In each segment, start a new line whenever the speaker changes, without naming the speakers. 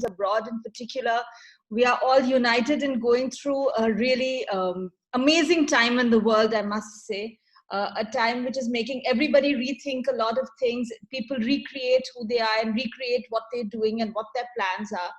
abroad in particular. We are all united in going through a really amazing time in the world, I must say. A time which is making everybody rethink a lot of things. People recreate who they are and recreate what they're doing and what their plans are.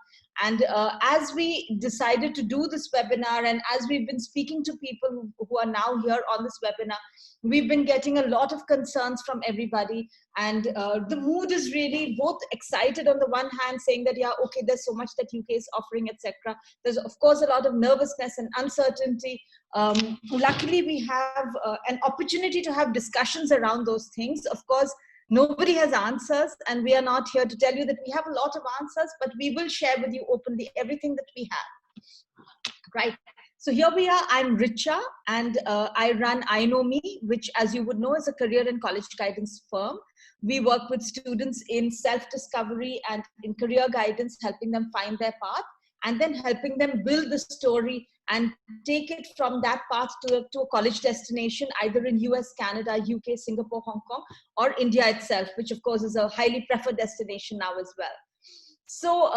And as we decided to do this webinar, and as we've been speaking to people who are now here on this webinar, we've been getting a lot of concerns from everybody. And the mood is really both excited on the one hand, saying that, yeah, okay, there's so much that UK is offering, etc. There's, of course, a lot of nervousness and uncertainty. Luckily, we have an opportunity to have discussions around those things. Of course, nobody has answers, and we are not here to tell you that we have a lot of answers, but we will share with you openly everything that we have. Right. So here we are. I'm Richa, and I run I Know Me, which, as you would know, is a career and college guidance firm. We work with students in self-discovery and in career guidance, helping them find their path, and then helping them build the story and take it from that path to a college destination, either in US, Canada, UK, Singapore, Hong Kong, or India itself, which of course is a highly preferred destination now as well. So,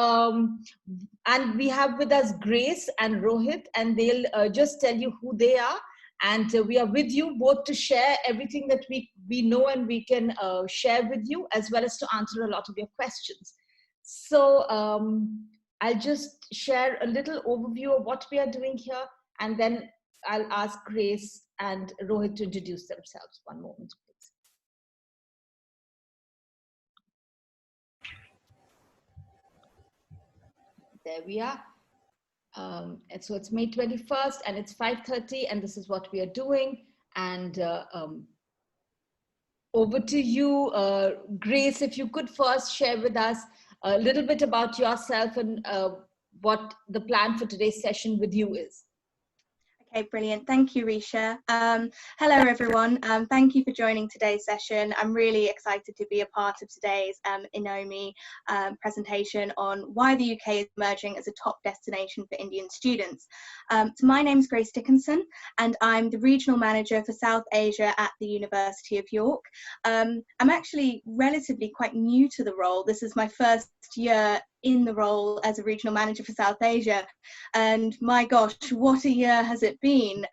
and we have with us Grace and Rohit, and they'll just tell you who they are. And we are with you both to share everything that we know and we can share with you, as well as to answer a lot of your questions. So I'll just share a little overview of what we are doing here, and then I'll ask Grace and Rohit to introduce themselves. One moment, please. There we are. And so it's May 21st and it's 5:30, and this is what we are doing. And over to you, Grace, if you could first share with us a little bit about yourself and what the plan for today's session with you is.
Okay, brilliant. Thank you, Risha. Hello, everyone. Thank you for joining today's session. I'm really excited to be a part of today's INOME presentation on why the UK is emerging as a top destination for Indian students. So my name is Grace Dickinson, and I'm the Regional Manager for South Asia at the University of York. I'm actually relatively quite new to the role. This is my first year in the role as a regional manager for South Asia, and my gosh, what a year has it been,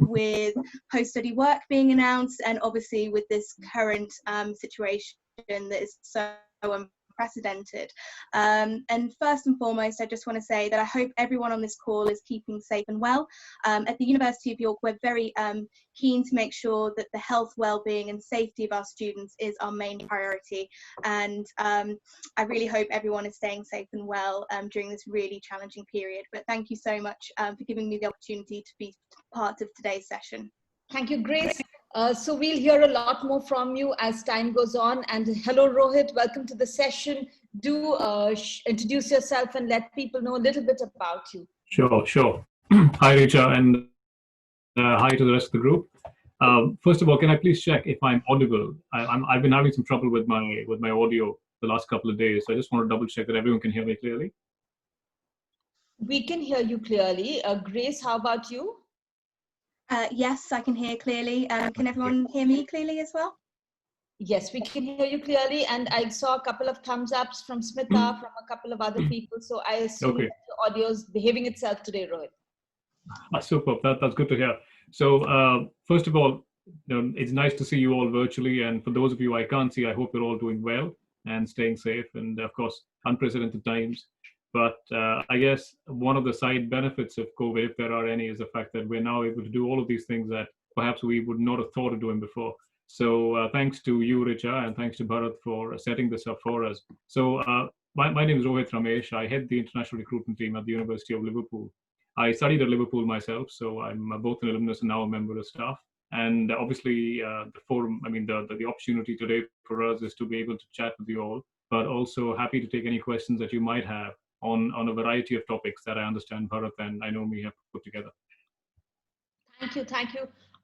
with post-study work being announced, and obviously with this current situation that is so unprecedented. And first and foremost, I just want to say that I hope everyone on this call is keeping safe and well. At the University of York, we're very keen to make sure that the health, well-being and safety of our students is our main priority. And I really hope everyone is staying safe and well during this really challenging period. But thank you so much for giving me the opportunity to be part of today's session.
Thank you, Grace. So we'll hear a lot more from you as time goes on. And hello, Rohit, welcome to the session. Do introduce yourself and let people know a little bit about you.
Sure. Hi, Richa, and hi to the rest of the group. First of all, can I please check if I'm audible? I've been having some trouble with my audio the last couple of days. So I just want to double check that everyone can hear me clearly.
We can hear you clearly. Grace, how about you?
Yes, I can hear clearly. Can everyone hear me clearly as well?
Yes, we can hear you clearly. And I saw a couple of thumbs ups from Smita, from a couple of other people. So I assume that your audio is behaving itself today, Rohit.
Superb. That's good to hear. So first of all, it's nice to see you all virtually. And for those of you I can't see, I hope you're all doing well and staying safe. And of course, unprecedented times. But I guess one of the side benefits of COVID, if there are any, is the fact that we're now able to do all of these things that perhaps we would not have thought of doing before. So thanks to you, Richa, and thanks to Bharat for setting this up for us. So my name is Rohit Ramesh. I head the international recruitment team at the University of Liverpool. I studied at Liverpool myself, so I'm both an alumnus and now a member of staff. And obviously, the forum, the opportunity today for us is to be able to chat with you all, but also happy to take any questions that you might have on a variety of topics that I understand Bharat and I know me have put together.
Thank you,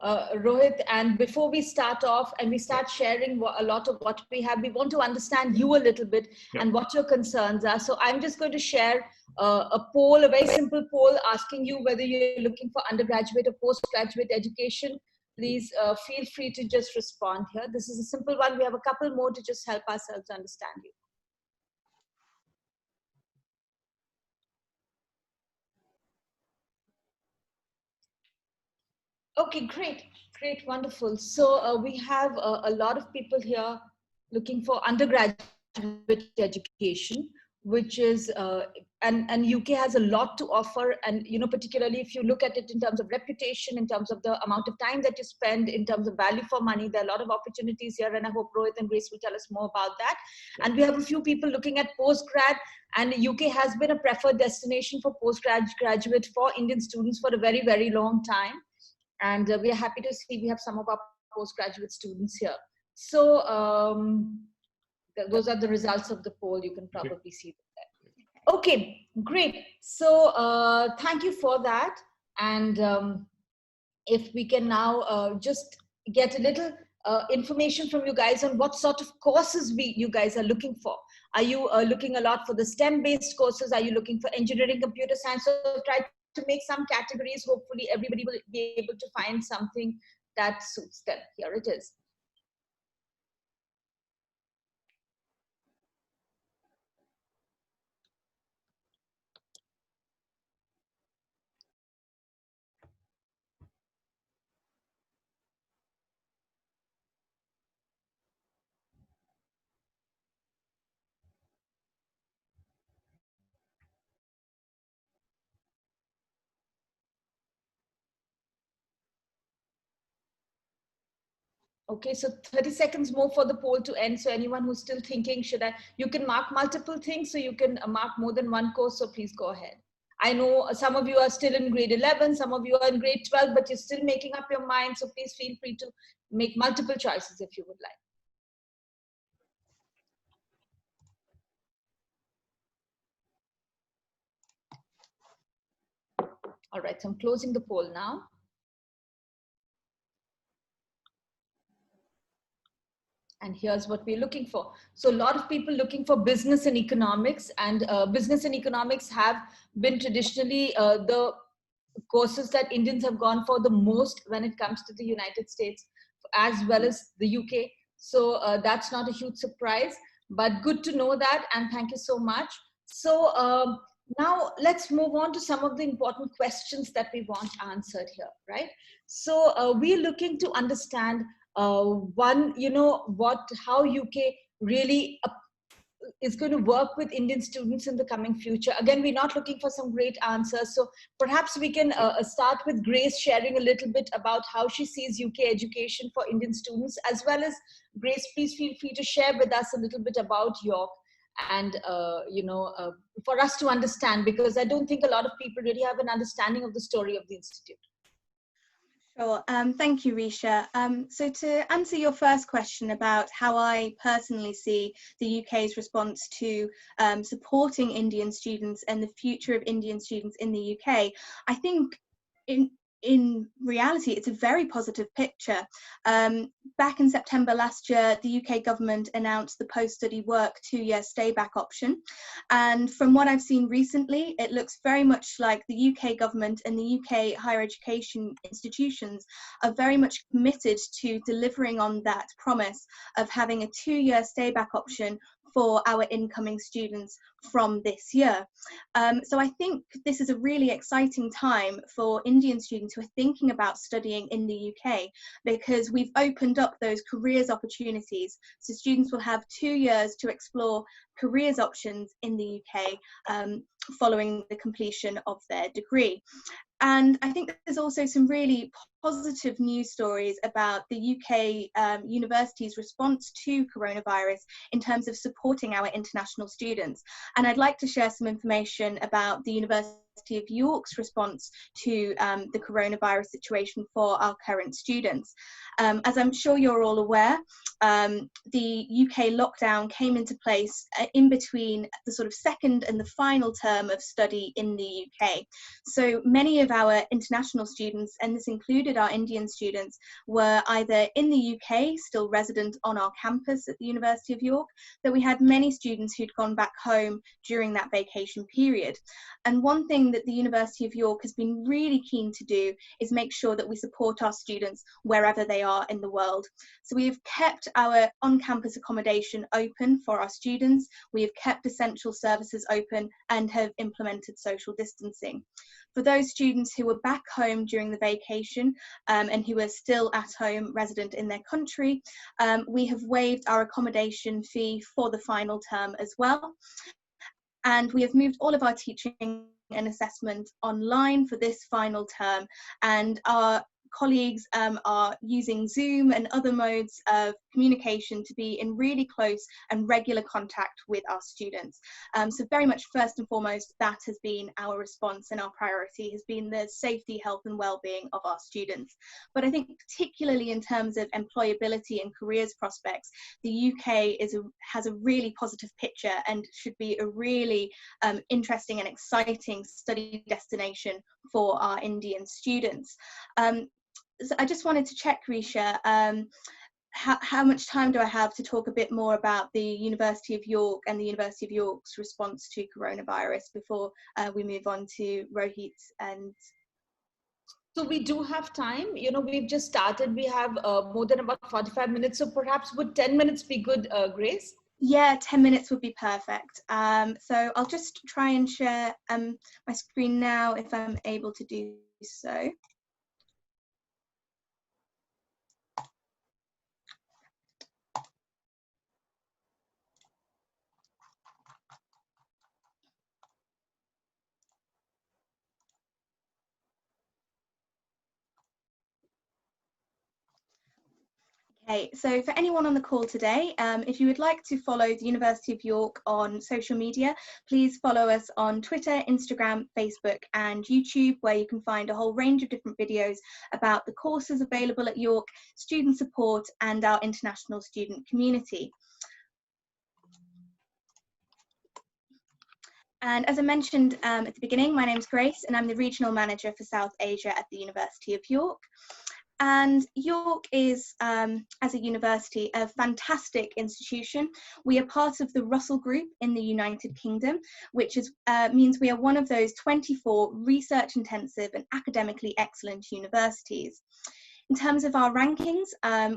Rohit. And before we start off and we start sharing a lot of what we have, we want to understand you a little bit and what your concerns are. So I'm just going to share a poll, a very simple poll, asking you whether you're looking for undergraduate or postgraduate education. Please feel free to just respond here. This is a simple one. We have a couple more to just help ourselves understand you. Okay, great, great, wonderful. So we have a lot of people here looking for undergraduate education, which is and UK has a lot to offer, and particularly if you look at it in terms of reputation, in terms of the amount of time that you spend, in terms of value for money, there are a lot of opportunities here, and I hope Rohit and Grace will tell us more about that. And we have a few people looking at postgrad, and UK has been a preferred destination for postgraduate for Indian students for a very, very long time. And we are happy to see we have some of our postgraduate students here. So those are the results of the poll. You can probably see them there. Okay, great. So thank you for that. And if we can now just get a little information from you guys on what sort of courses you guys are looking for. Are you looking a lot for the STEM-based courses? Are you looking for engineering, computer science? So try to make some categories. Hopefully everybody will be able to find something that suits them. Here it is. Okay, so 30 seconds more for the poll to end. So anyone who's still thinking, you can mark multiple things, so you can mark more than one course, so please go ahead. I know some of you are still in grade 11, some of you are in grade 12, but you're still making up your mind, so please feel free to make multiple choices if you would like. All right, so I'm closing the poll now. And here's what we're looking for. So a lot of people looking for business and economics, and business and economics have been traditionally the courses that Indians have gone for the most when it comes to the United States, as well as the UK. So that's not a huge surprise, but good to know that, and thank you so much. So now let's move on to some of the important questions that we want answered here, right? So we're looking to understand one, how UK really is going to work with Indian students in the coming future. Again, we're not looking for some great answers. So perhaps we can start with Grace sharing a little bit about how she sees UK education for Indian students, as well as Grace, please feel free to share with us a little bit about York, and for us to understand, because I don't think a lot of people really have an understanding of the story of the Institute.
Sure. Thank you, Risha. So to answer your first question about how I personally see the UK's response to supporting Indian students and the future of Indian students in the UK, I think in reality, it's a very positive picture. Back in September last year, the UK government announced the post-study work 2-year stay-back option. And from what I've seen recently, it looks very much like the UK government and the UK higher education institutions are very much committed to delivering on that promise of having a 2-year stay-back option for our incoming students from this year. So I think this is a really exciting time for Indian students who are thinking about studying in the UK, because we've opened up those careers opportunities. So students will have 2 years to explore careers options in the UK following the completion of their degree. And I think there's also some really positive news stories about the UK university's response to coronavirus in terms of supporting our international students. And I'd like to share some information about the University of York's response to the coronavirus situation for our current students. As I'm sure you're all aware, the UK lockdown came into place in between the sort of second and the final term of study in the UK. So many of our international students, and this included our Indian students, were either in the UK, still resident on our campus at the University of York, that we had many students who'd gone back home during that vacation period. And one thing that the University of York has been really keen to do is make sure that we support our students wherever they are in the world. So we've kept kept our on-campus accommodation open for our students. We have kept essential services open and have implemented social distancing. For those students who were back home during the vacation and who are still at home resident in their country, we have waived our accommodation fee for the final term as well. And we have moved all of our teaching and assessment online for this final term, and our colleagues are using Zoom and other modes of communication to be in really close and regular contact with our students. So very much first and foremost, that has been our response, and our priority has been the safety, health and well-being of our students. But I think particularly in terms of employability and careers prospects, the UK has a really positive picture and should be a really interesting and exciting study destination for our Indian students. So I just wanted to check, Risha, how much time do I have to talk a bit more about the University of York and the University of York's response to coronavirus before we move on to Rohit and...
So we do have time. You know, we've just started. We have more than about 45 minutes. So perhaps would 10 minutes be good, Grace?
Yeah, 10 minutes would be perfect. So I'll just try and share my screen now if I'm able to do so. Okay, so for anyone on the call today, if you would like to follow the University of York on social media, please follow us on Twitter, Instagram, Facebook and YouTube, where you can find a whole range of different videos about the courses available at York, student support and our international student community. And as I mentioned at the beginning, my name's Grace and I'm the Regional Manager for South Asia at the University of York. And York is, as a university, a fantastic institution. We are part of the Russel Group in the United Kingdom, which means we are one of those 24 research-intensive and academically excellent universities. In terms of our rankings,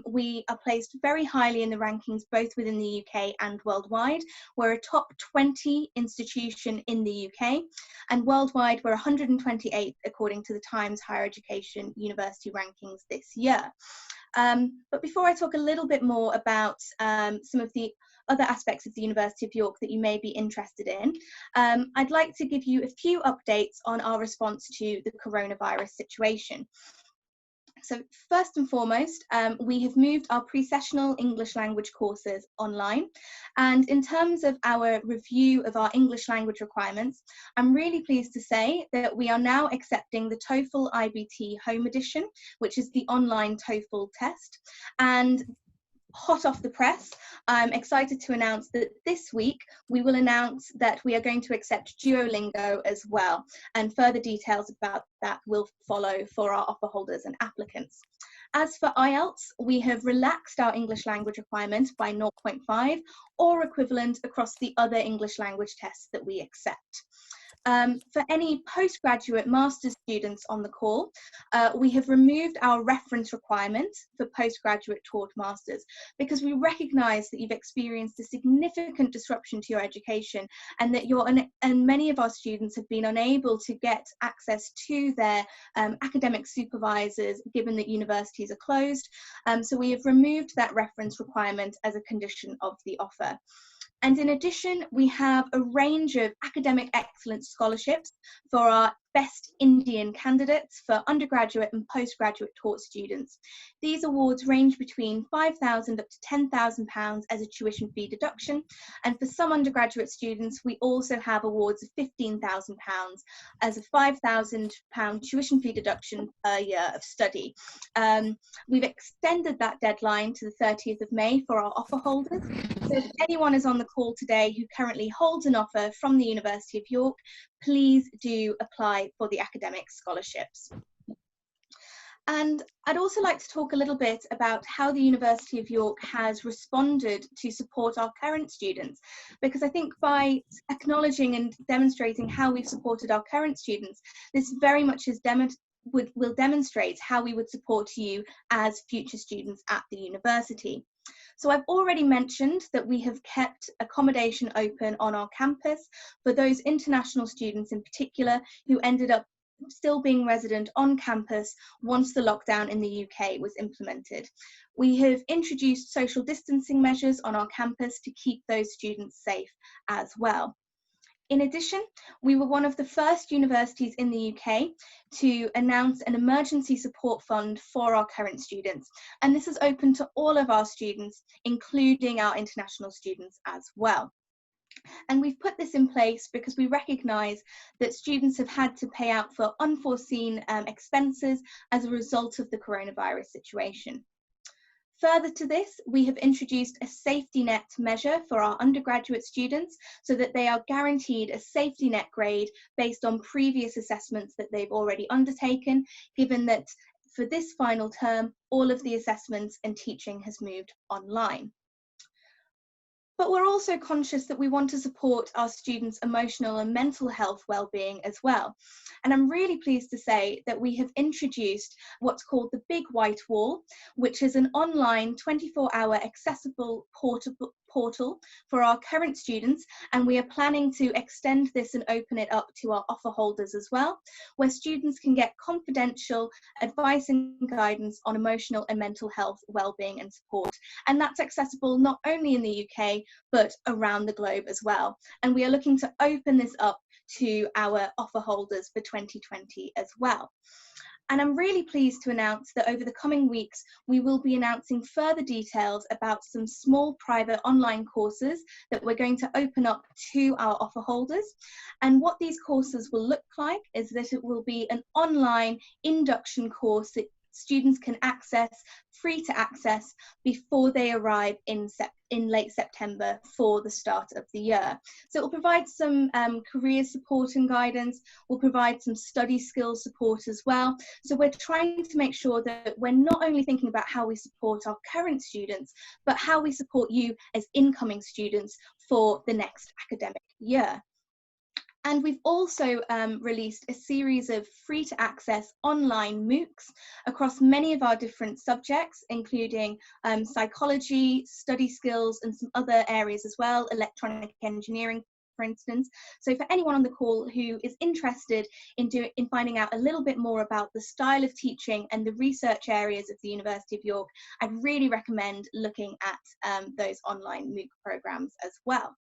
we are placed very highly in the rankings both within the UK and worldwide. We're a top 20 institution in the UK, and worldwide we're 128th according to the Times Higher Education University Rankings this year. But before I talk a little bit more about some of the other aspects of the University of York that you may be interested in, I'd like to give you a few updates on our response to the coronavirus situation. So first and foremost, we have moved our pre-sessional English language courses online. And in terms of our review of our English language requirements, I'm really pleased to say that we are now accepting the TOEFL IBT Home Edition, which is the online TOEFL test. And hot off the press, I'm excited to announce that this week we will announce that we are going to accept Duolingo as well, and further details about that will follow for our offer holders and applicants. As for IELTS, we have relaxed our English language requirement by 0.5 or equivalent across the other English language tests that we accept. For any postgraduate master's students on the call, we have removed our reference requirement for postgraduate taught masters because we recognise that you've experienced a significant disruption to your education and that and many of our students have been unable to get access to their academic supervisors given that universities are closed. So we have removed that reference requirement as a condition of the offer. And in addition, we have a range of academic excellence scholarships for our best Indian candidates for undergraduate and postgraduate taught students. These awards range between £5,000 up to £10,000 as a tuition fee deduction. And for some undergraduate students, we also have awards of £15,000 as a £5,000 tuition fee deduction per year of study. We've extended that deadline to the 30th of May for our offer holders. So if anyone is on the call today who currently holds an offer from the University of York, please do apply for the academic scholarships. And I'd also like to talk a little bit about how the University of York has responded to support our current students, because I think by acknowledging and demonstrating how we've supported our current students, this very much will demonstrate how we would support you as future students at the university. So I've already mentioned that we have kept accommodation open on our campus for those international students in particular who ended up still being resident on campus once the lockdown in the UK was implemented. We have introduced social distancing measures on our campus to keep those students safe as well. In addition, we were one of the first universities in the UK to announce an emergency support fund for our current students. And this is open to all of our students, including our international students as well. And we've put this in place because we recognise that students have had to pay out for unforeseen expenses as a result of the coronavirus situation. Further to this, we have introduced a safety net measure for our undergraduate students so that they are guaranteed a safety net grade based on previous assessments that they've already undertaken, given that for this final term, all of the assessments and teaching has moved online. But we're also conscious that we want to support our students' emotional and mental health well-being as well. And I'm really pleased to say that we have introduced what's called the Big White Wall, which is an online 24-hour accessible portal for our current students, and we are planning to extend this and open it up to our offer holders as well, where students can get confidential advice and guidance on emotional and mental health, well-being and support. And that's accessible not only in the UK, but around the globe as well. And we are looking to open this up to our offer holders for 2020 as well. And I'm really pleased to announce that over the coming weeks, we will be announcing further details about some small private online courses that we're going to open up to our offer holders. And what these courses will look like is that it will be an online induction course that students can access, free to access, before they arrive in late September for the start of the year. So it will provide some career support and guidance, will provide some study skills support as well. So we're trying to make sure that we're not only thinking about how we support our current students, but how we support you as incoming students for the next academic year. And we've also released a series of free to access online MOOCs across many of our different subjects, including psychology, study skills, and some other areas as well, electronic engineering, for instance. So for anyone on the call who is interested in finding out a little bit more about the style of teaching and the research areas of the University of York, I'd really recommend looking at those online MOOC programs as well.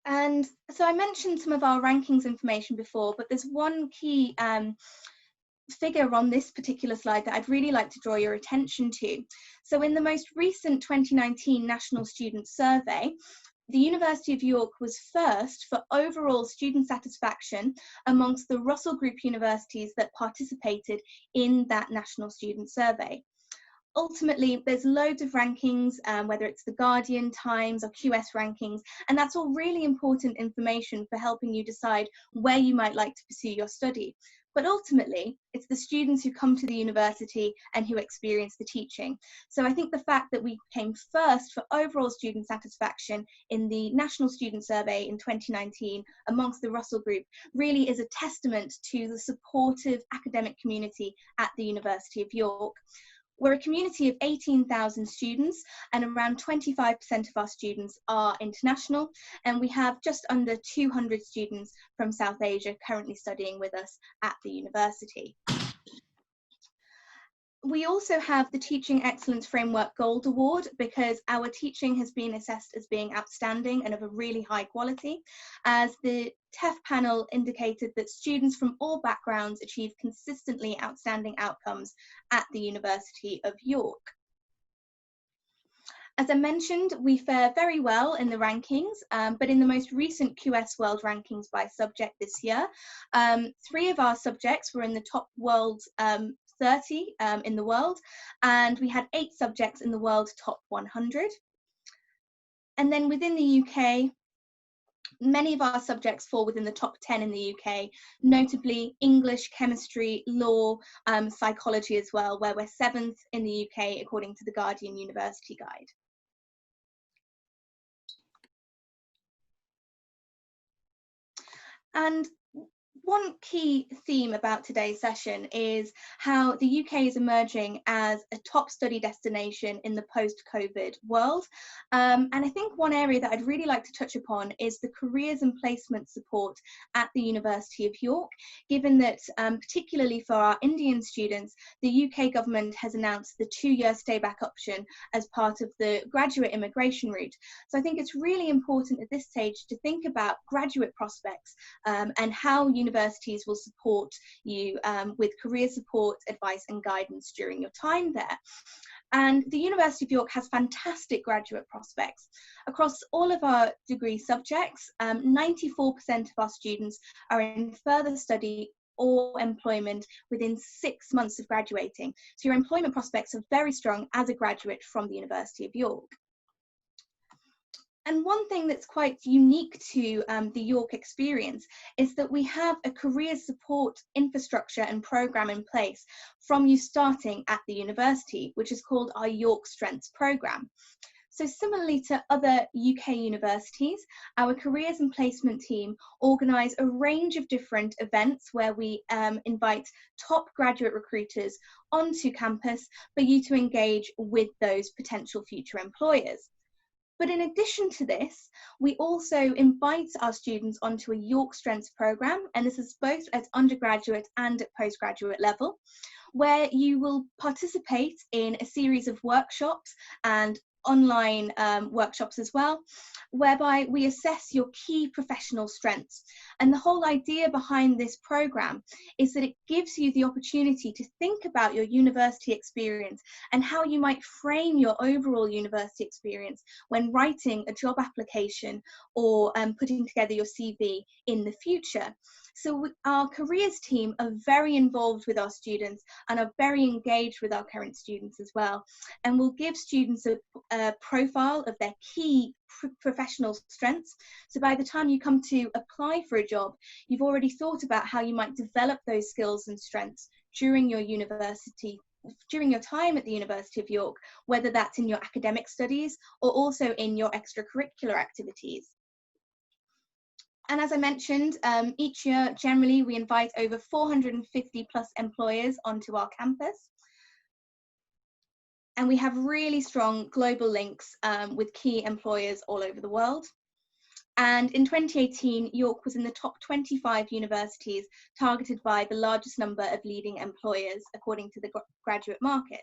And so I mentioned some of our rankings information before, but there's one key figure on this particular slide that I'd really like to draw your attention to. So in the most recent 2019 National Student Survey, the University of York was first for overall student satisfaction amongst the Russel Group universities that participated in that National Student Survey. Ultimately, there's loads of rankings, whether it's the Guardian, Times or QS rankings, and that's all really important information for helping you decide where you might like to pursue your study. But ultimately, it's the students who come to the university and who experience the teaching. So I think the fact that we came first for overall student satisfaction in the National Student Survey in 2019 amongst the Russel Group really is a testament to the supportive academic community at the University of York. We're a community of 18,000 students, and around 25% of our students are international, and we have just under 200 students from South Asia currently studying with us at the university. We also have the Teaching Excellence Framework Gold Award because our teaching has been assessed as being outstanding and of a really high quality, as the TEF panel indicated that students from all backgrounds achieve consistently outstanding outcomes at the University of York. As I mentioned, we fare very well in the rankings, but in the most recent QS World Rankings by subject this year, 3 of our subjects were in the top world 30 in the world, and we had 8 subjects in the world top 100. And then within the UK, many of our subjects fall within the top 10 in the UK, notably English, chemistry, law, psychology as well, where we're 7th in the UK according to the Guardian University Guide. And one key theme about today's session is how the UK is emerging as a top study destination in the post-COVID world. And I think one area that I'd really like to touch upon is the careers and placement support at the University of York, given that particularly for our Indian students, the UK government has announced the 2-year stay back option as part of the graduate immigration route. So I think it's really important at this stage to think about graduate prospects and how universities will support you with career support, advice and guidance during your time there. And the University of York has fantastic graduate prospects. Across all of our degree subjects, 94% of our students are in further study or employment within 6 months of graduating. So your employment prospects are very strong as a graduate from the University of York. And one thing that's quite unique to the York experience is that we have a career support infrastructure and programme in place from you starting at the university, which is called our York Strengths programme. So similarly to other UK universities, our careers and placement team organise a range of different events where we invite top graduate recruiters onto campus for you to engage with those potential future employers. But in addition to this, we also invite our students onto a York Strengths programme, and this is both at undergraduate and at postgraduate level, where you will participate in a series of workshops and online workshops as well, whereby we assess your key professional strengths. And the whole idea behind this programme is that it gives you the opportunity to think about your university experience and how you might frame your overall university experience when writing a job application or putting together your CV in the future. So our careers team are very involved with our students and are very engaged with our current students as well, and will give students a profile of their key professional strengths. So by the time you come to apply for a job, you've already thought about how you might develop those skills and strengths during your time at the University of York, whether that's in your academic studies or also in your extracurricular activities. And as I mentioned, each year, generally, we invite over 450 plus employers onto our campus. And we have really strong global links with key employers all over the world. And in 2018, York was in the top 25 universities targeted by the largest number of leading employers, according to the graduate market.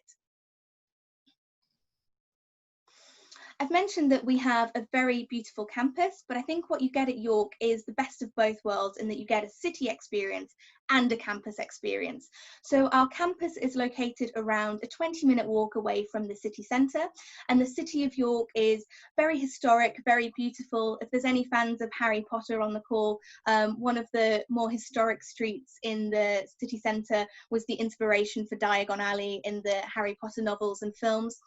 I've mentioned that we have a very beautiful campus, but I think what you get at York is the best of both worlds in that you get a city experience and a campus experience. So our campus is located around a 20-minute walk away from the city centre, and the city of York is very historic, very beautiful. If there's any fans of Harry Potter on the call, one of the more historic streets in the city centre was the inspiration for Diagon Alley in the Harry Potter novels and films.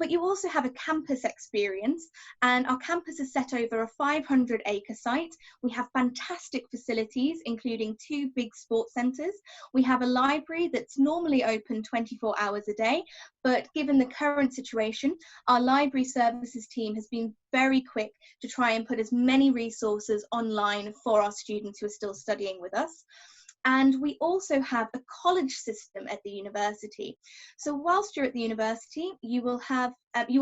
But you also have a campus experience, and our campus is set over a 500-acre site. We have fantastic facilities, including 2 big sports centres. We have a library that's normally open 24 hours a day, but given the current situation, our library services team has been very quick to try and put as many resources online for our students who are still studying with us. And we also have a college system at the university. So whilst you're at the university, you will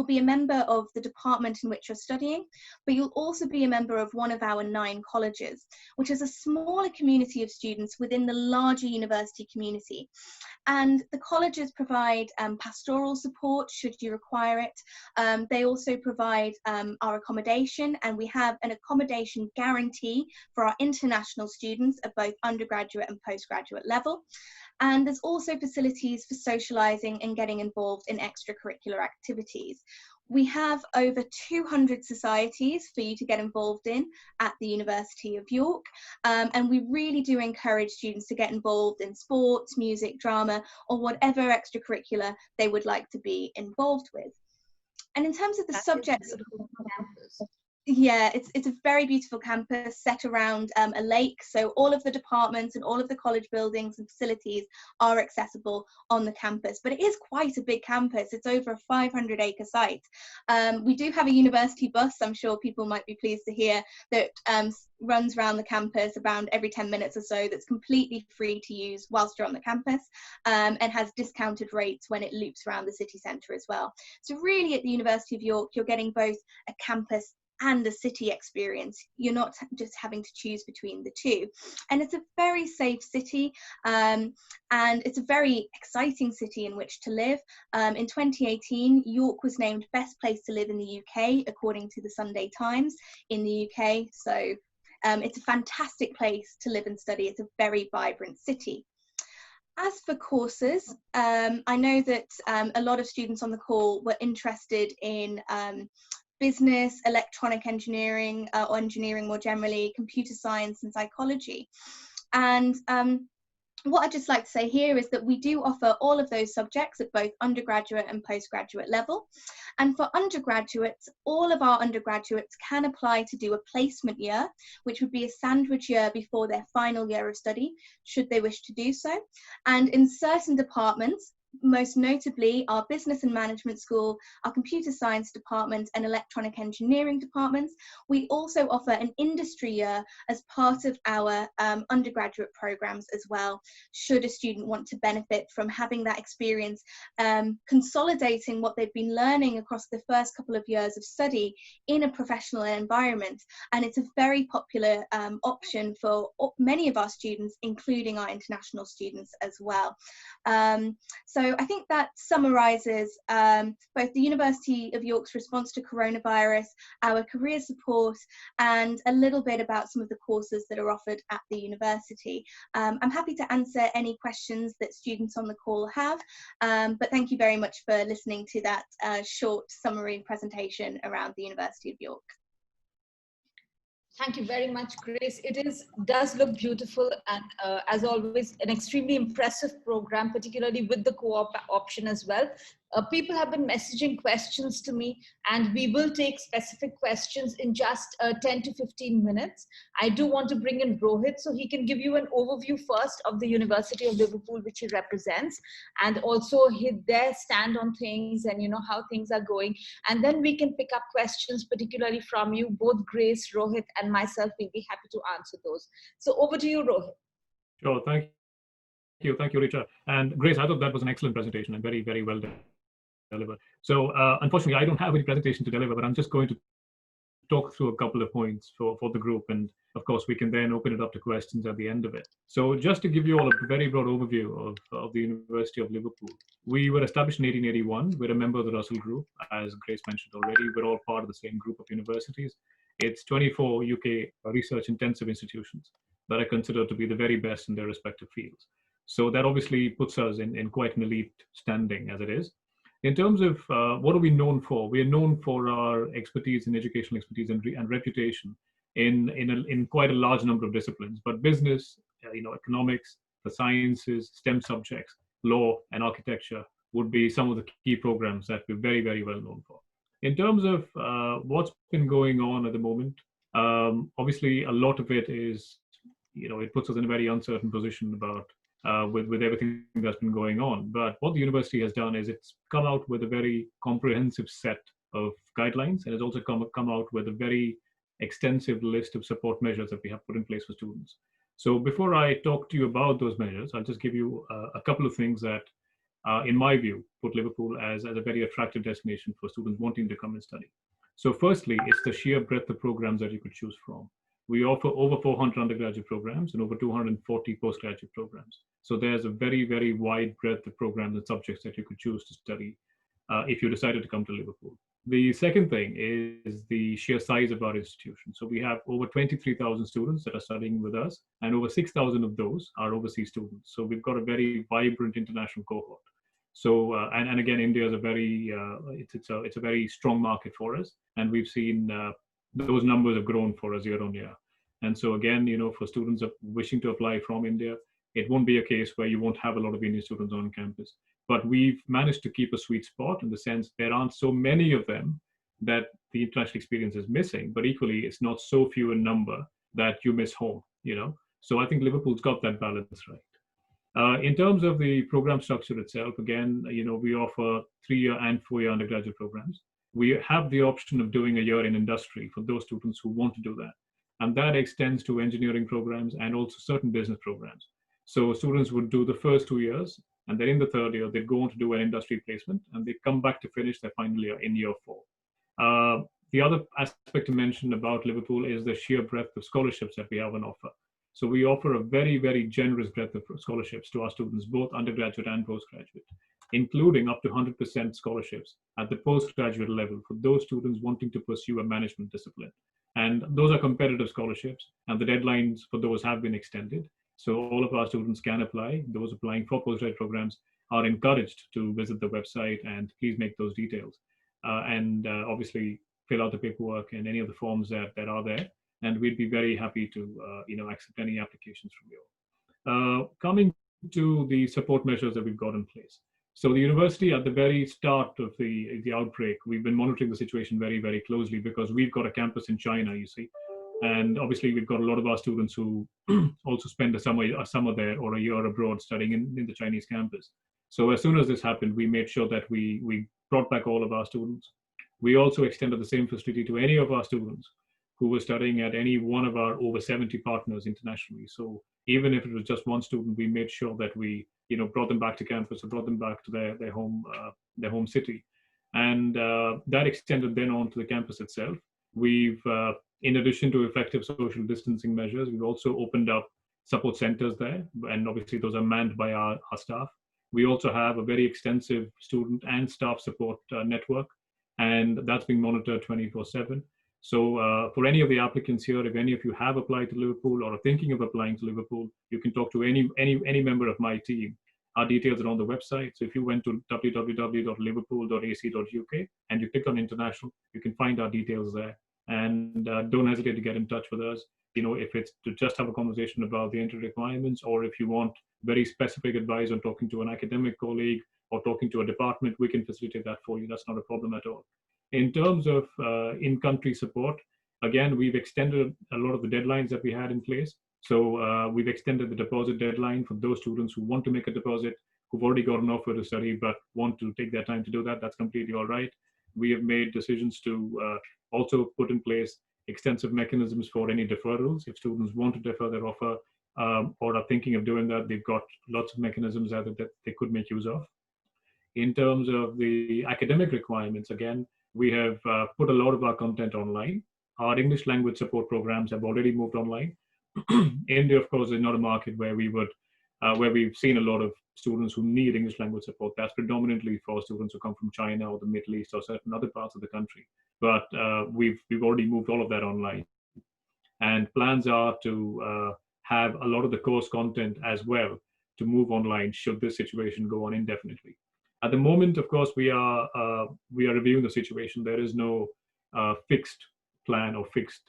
be a member of the department in which you're studying, but you'll also be a member of one of our 9 colleges, which is a smaller community of students within the larger university community. And the colleges provide pastoral support should you require it. They also provide our accommodation, and we have an accommodation guarantee for our international students at both undergraduate and postgraduate level. And there's also facilities for socialising and getting involved in extracurricular activities. We have over 200 societies for you to get involved in at the University of York, and we really do encourage students to get involved in sports, music, drama, or whatever extracurricular they would like to be involved with. And in terms of the subjects, Yeah, it's a very beautiful campus set around a lake. So all of the departments and all of the college buildings and facilities are accessible on the campus. But it is quite a big campus. It's over a 500-acre site. We do have a university bus, I'm sure people might be pleased to hear, that runs around the campus around every 10 minutes or so, that's completely free to use whilst you're on the campus, and has discounted rates when it loops around the city centre as well. So really at the University of York, you're getting both a campus and a city experience. You're not just having to choose between the two. And it's a very safe city, and it's a very exciting city in which to live. In 2018, York was named best place to live in the UK, according to the Sunday Times in the UK. So it's a fantastic place to live and study. It's a very vibrant city. As for courses, I know that a lot of students on the call were interested in business, electronic engineering, or engineering more generally, computer science and psychology. And what I'd just like to say here is that we do offer all of those subjects at both undergraduate and postgraduate level. And for undergraduates, all of our undergraduates can apply to do a placement year, which would be a sandwich year before their final year of study, should they wish to do so. And in certain departments, most notably our business and management school, our computer science department and electronic engineering departments, we also offer an industry year as part of our undergraduate programs as well, should a student want to benefit from having that experience, consolidating what they've been learning across the first couple of years of study in a professional environment. And it's a very popular option for many of our students, including our international students as well. So I think that summarises both the University of York's response to coronavirus, our career support, and a little bit about some of the courses that are offered at the university. I'm happy to answer any questions that students on the call have, but thank you very much for listening to that short summary presentation around the University of York.
Thank you very much, Grace. It does look beautiful, and as always, an extremely impressive program, particularly with the co-op option as well. People have been messaging questions to me, and we will take specific questions in just 10 to 15 minutes. I do want to bring in Rohit so he can give you an overview first of the University of Liverpool, which he represents, and also their stand on things and how things are going. And then we can pick up questions, particularly from you, both Grace, Rohit, and myself. We'll be happy to answer those. So over to you, Rohit.
Sure, thank you, Richa. And Grace, I thought that was an excellent presentation and very, very well delivered. So unfortunately, I don't have any presentation to deliver, but I'm just going to talk through a couple of points for the group. And of course, we can then open it up to questions at the end of it. So just to give you all a very broad overview of the University of Liverpool. We were established in 1881. We're a member of the Russel group, as Grace mentioned already. We're all part of the same group of universities. It's 24 UK research-intensive institutions that are considered to be the very best in their respective fields. So that obviously puts us in quite an elite standing as it is. In terms of what are we known for? We are known for our expertise in educational expertise and reputation in quite a large number of disciplines. But business, economics, the sciences, STEM subjects, law, and architecture would be some of the key programs that we're very, very well known for. In terms of what's been going on at the moment, obviously a lot of it is, it puts us in a very uncertain position about with everything that's been going on. But what the university has done is it's come out with a very comprehensive set of guidelines, and it's also come out with a very extensive list of support measures that we have put in place for students. So before I talk to you about those measures, I'll just give you a couple of things that, in my view, put Liverpool as a very attractive destination for students wanting to come and study. So firstly, it's the sheer breadth of programs that you could choose from. We offer over 400 undergraduate programs and over 240 postgraduate programs. So there's a very, very wide breadth of programs and subjects that you could choose to study if you decided to come to Liverpool. The second thing is the sheer size of our institution. So we have over 23,000 students that are studying with us, and over 6,000 of those are overseas students. So we've got a very vibrant international cohort. So and again, India is a very it's a very strong market for us, and we've seen those numbers have grown for us year on year. And so again, for students wishing to apply from India, it won't be a case where you won't have a lot of Indian students on campus. But we've managed to keep a sweet spot in the sense there aren't so many of them that the international experience is missing, but equally it's not so few in number that you miss home, So I think Liverpool's got that balance right. In terms of the program structure itself, again, we offer 3-year and 4-year undergraduate programs. We have the option of doing a year in industry for those students who want to do that. And that extends to engineering programs and also certain business programs. So students would do the first 2 years, and then in the third year, they'd go on to do an industry placement, and they come back to finish their final year in year 4. The other aspect to mention about Liverpool is the sheer breadth of scholarships that we have on offer. So we offer a very, very generous breadth of scholarships to our students, both undergraduate and postgraduate, including up to 100% scholarships at the postgraduate level for those students wanting to pursue a management discipline. And those are competitive scholarships, and the deadlines for those have been extended. So all of our students can apply. Those applying for postgraduate programs are encouraged to visit the website and please make those details. And obviously fill out the paperwork and any of the forms that are there. And we'd be very happy to accept any applications from you. Coming to the support measures that we've got in place. So the university, at the very start of the outbreak, we've been monitoring the situation very, very closely because we've got a campus in China, you see. And obviously we've got a lot of our students who also spend a summer there or a year abroad studying in the Chinese campus. So as soon as this happened, we made sure that we brought back all of our students. We also extended the same facility to any of our students who were studying at any one of our over 70 partners internationally. So even if it was just one student, we made sure that we brought them back to campus or brought them back to their home city. And that extended then on to the campus itself. We've, in addition to effective social distancing measures, we've also opened up support centers there. And obviously those are manned by our staff. We also have a very extensive student and staff support network, and that's being monitored 24/7. So for any of the applicants here, if any of you have applied to Liverpool or are thinking of applying to Liverpool, you can talk to any member of my team. Our details are on the website. So if you went to www.liverpool.ac.uk and you click on international, you can find our details there. And don't hesitate to get in touch with us. If it's to just have a conversation about the entry requirements, or if you want very specific advice on talking to an academic colleague or talking to a department, we can facilitate that for you. That's not a problem at all. In terms of in-country support, again, we've extended a lot of the deadlines that we had in place. So we've extended the deposit deadline for those students who want to make a deposit, who've already got an offer to study, but want to take their time to do that. That's completely all right. We have made decisions to also put in place extensive mechanisms for any deferrals. If students want to defer their offer or are thinking of doing that, they've got lots of mechanisms that they could make use of. In terms of the academic requirements, again, we have put a lot of our content online. Our English language support programs have already moved online. India, of course, is not a market where we've seen a lot of students who need English language support. That's predominantly for students who come from China or the Middle East or certain other parts of the country. But we've already moved all of that online. And plans are to have a lot of the course content as well to move online should this situation go on indefinitely. At the moment, of course, we are reviewing the situation. There is no fixed plan or fixed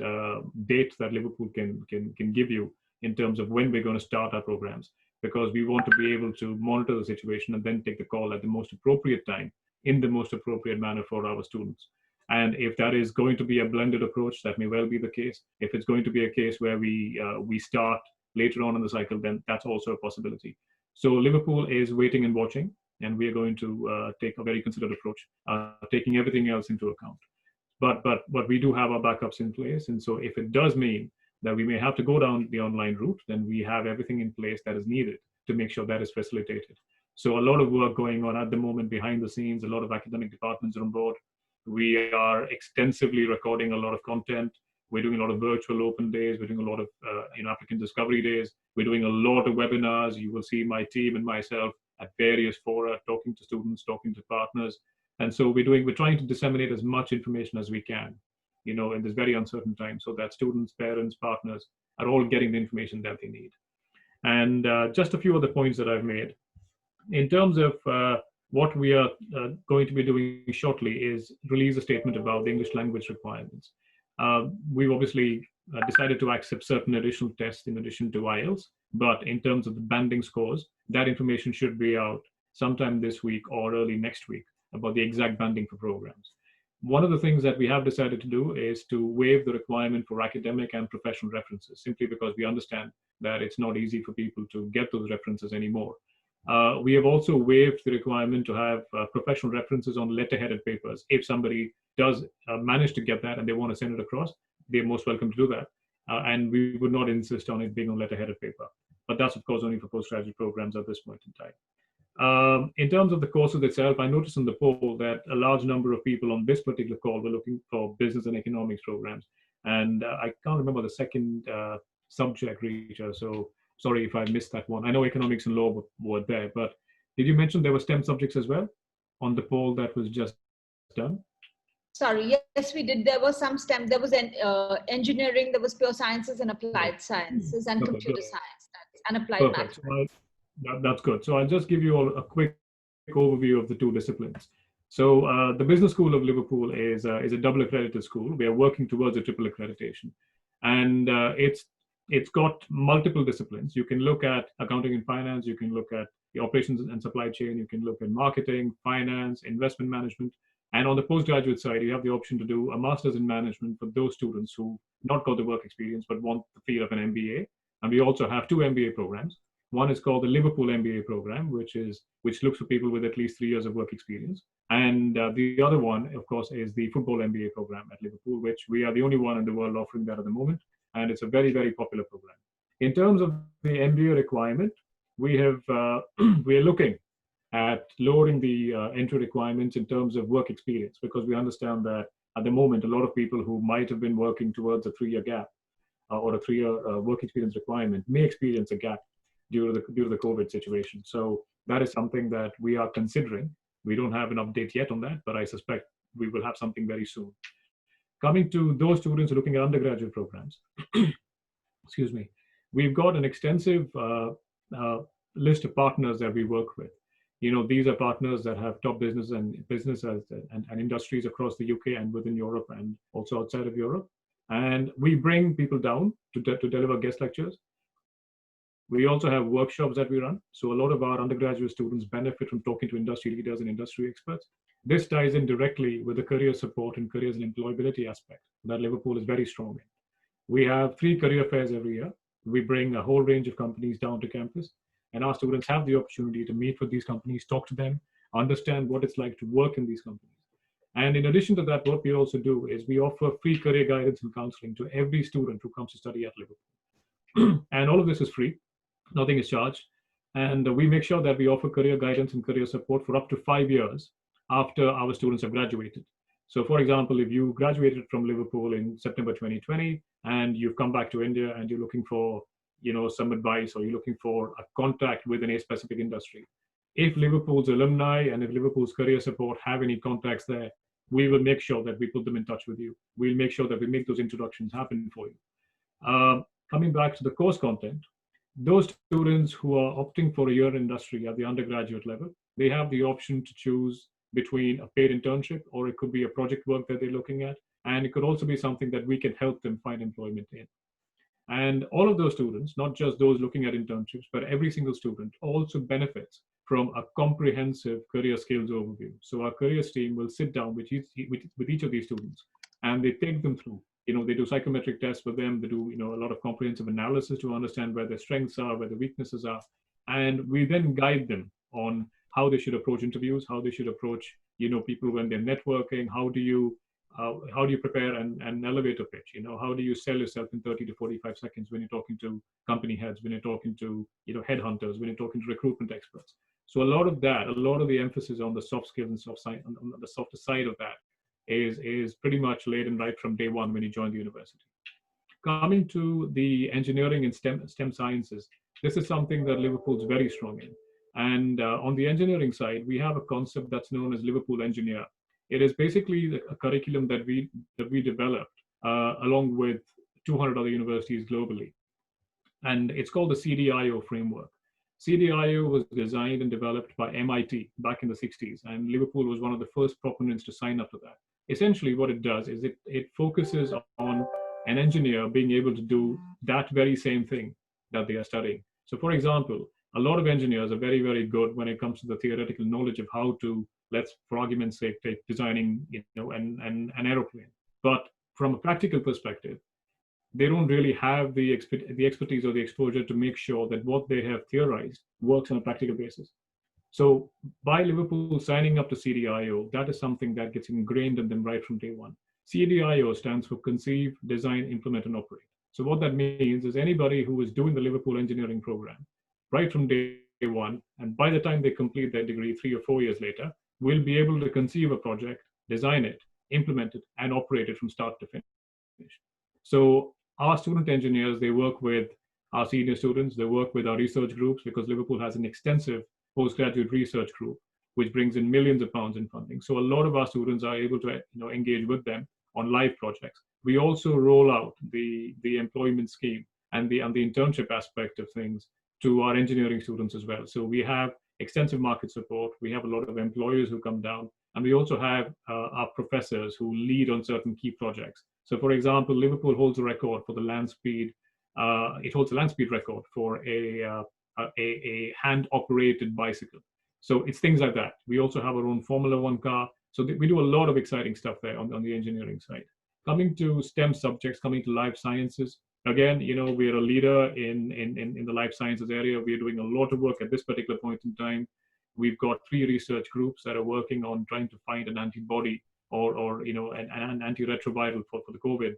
date that Liverpool can give you in terms of when we're going to start our programs, because we want to be able to monitor the situation and then take the call at the most appropriate time in the most appropriate manner for our students. And if that is going to be a blended approach, that may well be the case. If it's going to be a case where we start later on in the cycle, then that's also a possibility. So Liverpool is waiting and watching, and we are going to take a very considered approach, taking everything else into account. But we do have our backups in place. And so if it does mean that we may have to go down the online route, then we have everything in place that is needed to make sure that is facilitated. So a lot of work going on at the moment behind the scenes, a lot of academic departments are on board. We are extensively recording a lot of content. We're doing a lot of virtual open days. We're doing a lot of applicant discovery days. We're doing a lot of webinars. You will see my team and myself at various fora, talking to students, talking to partners. And so we're trying to disseminate as much information as we can, in this very uncertain time, so that students, parents, partners are all getting the information that they need. And just a few other points that I've made. In terms of what we are going to be doing shortly is release a statement about the English language requirements. We've obviously decided to accept certain additional tests in addition to IELTS, but in terms of the banding scores, that information should be out sometime this week or early next week about the exact banding for programs. One of the things that we have decided to do is to waive the requirement for academic and professional references, simply because we understand that it's not easy for people to get those references anymore. We have also waived the requirement to have professional references on letterheaded papers. If somebody does manage to get that and they want to send it across, they're most welcome to do that. And we would not insist on it being on letterheaded paper. But that's, of course, only for postgraduate programs at this point in time. In terms of the courses itself, I noticed in the poll that a large number of people on this particular call were looking for business and economics programs. And I can't remember the second subject, Rita, so sorry if I missed that one. I know economics and law were there, but did you mention there were STEM subjects as well on the poll that was just done?
Sorry, yes, we did. There was some STEM. There was engineering, there was pure sciences and applied sciences and computer science and applied mathematics.
So that's good. So I'll just give you all a quick overview of the two disciplines. So the Business School of Liverpool is a double accredited school. We are working towards a triple accreditation. And it's got multiple disciplines. You can look at accounting and finance. You can look at the operations and supply chain. You can look at marketing, finance, investment management. And on the postgraduate side, you have the option to do a master's in management for those students who not got the work experience but want the feel of an MBA. And we also have two MBA programs. One is called the Liverpool MBA program, which looks for people with at least 3 years of work experience. And the other one, of course, is the football MBA program at Liverpool, which we are the only one in the world offering that at the moment. And it's a very, very popular program. In terms of the MBA requirement, we are looking at lowering the entry requirements in terms of work experience, because we understand that at the moment, a lot of people who might have been working towards a 3-year gap or a 3-year work experience requirement may experience a gap due to the COVID situation. So that is something that we are considering. We don't have an update yet on that, but I suspect we will have something very soon. Coming to those students looking at undergraduate programs, excuse me, we've got an extensive list of partners that we work with. These are partners that have top businesses and industries across the UK and within Europe and also outside of Europe. And we bring people down to deliver guest lectures. We also have workshops that we run. So a lot of our undergraduate students benefit from talking to industry leaders and industry experts. This ties in directly with the career support and careers and employability aspect that Liverpool is very strong in. We have 3 career fairs every year. We bring a whole range of companies down to campus, and our students have the opportunity to meet with these companies, talk to them, understand what it's like to work in these companies. And in addition to that, what we also do is we offer free career guidance and counseling to every student who comes to study at Liverpool. And all of this is free. Nothing is charged. And we make sure that we offer career guidance and career support for up to 5 years after our students have graduated. So for example, if you graduated from Liverpool in September 2020 and you've come back to India and you're looking for some advice, or you're looking for a contact within a specific industry, if Liverpool's alumni and if Liverpool's career support have any contacts there, we will make sure that we put them in touch with you. We'll make sure that we make those introductions happen for you. Coming back to the course content, those students who are opting for a year in industry at the undergraduate level, they have the option to choose between a paid internship, or it could be a project work that they're looking at. And it could also be something that we can help them find employment in. And all of those students, not just those looking at internships, but every single student also benefits from a comprehensive career skills overview. So our careers team will sit down with each of these students, and they take them through. They do psychometric tests with them. They do a lot of comprehensive analysis to understand where their strengths are, where their weaknesses are. And we then guide them on how they should approach interviews, how they should approach people when they're networking. How do you prepare an elevator pitch? How do you sell yourself in 30 to 45 seconds when you're talking to company heads, when you're talking to headhunters, when you're talking to recruitment experts? So a lot of the emphasis on the soft skills and on the softer side of that is pretty much laid in right from day one when you join the university. Coming to the engineering and STEM sciences, this is something that Liverpool's very strong in. And on the engineering side, we have a concept that's known as Liverpool Engineer. It is basically a curriculum that we developed along with 200 other universities globally. And it's called the CDIO framework. CDIO was designed and developed by MIT back in the 60s, and Liverpool was one of the first proponents to sign up to that. Essentially what it does is it focuses on an engineer being able to do that very same thing that they are studying. So for example, a lot of engineers are very, very good when it comes to the theoretical knowledge of how to let's, for argument's sake, take designing, an aeroplane. But from a practical perspective, they don't really have the expertise or the exposure to make sure that what they have theorized works on a practical basis. So by Liverpool signing up to CDIO, that is something that gets ingrained in them right from day one. CDIO stands for Conceive, Design, Implement, and Operate. So what that means is anybody who is doing the Liverpool engineering program, right from day one, and by the time they complete their degree 3 or 4 years later, will be able to conceive a project, design it, implement it, and operate it from start to finish. So our student engineers, they work with our senior students, they work with our research groups, because Liverpool has an extensive postgraduate research group, which brings in millions of pounds in funding. So a lot of our students are able to engage with them on live projects. We also roll out the employment scheme and the internship aspect of things to our engineering students as well. So we have extensive market support. We have a lot of employers who come down, and we also have our professors who lead on certain key projects. So for example, Liverpool holds a record for the land speed. It holds a land speed record for a hand-operated bicycle. So it's things like that. We also have our own Formula One car. So we do a lot of exciting stuff there on the engineering side. Coming to STEM subjects, coming to life sciences, again, we're a leader in the life sciences area. We're doing a lot of work at this particular point in time. We've got 3 research groups that are working on trying to find an antibody or an antiretroviral for the COVID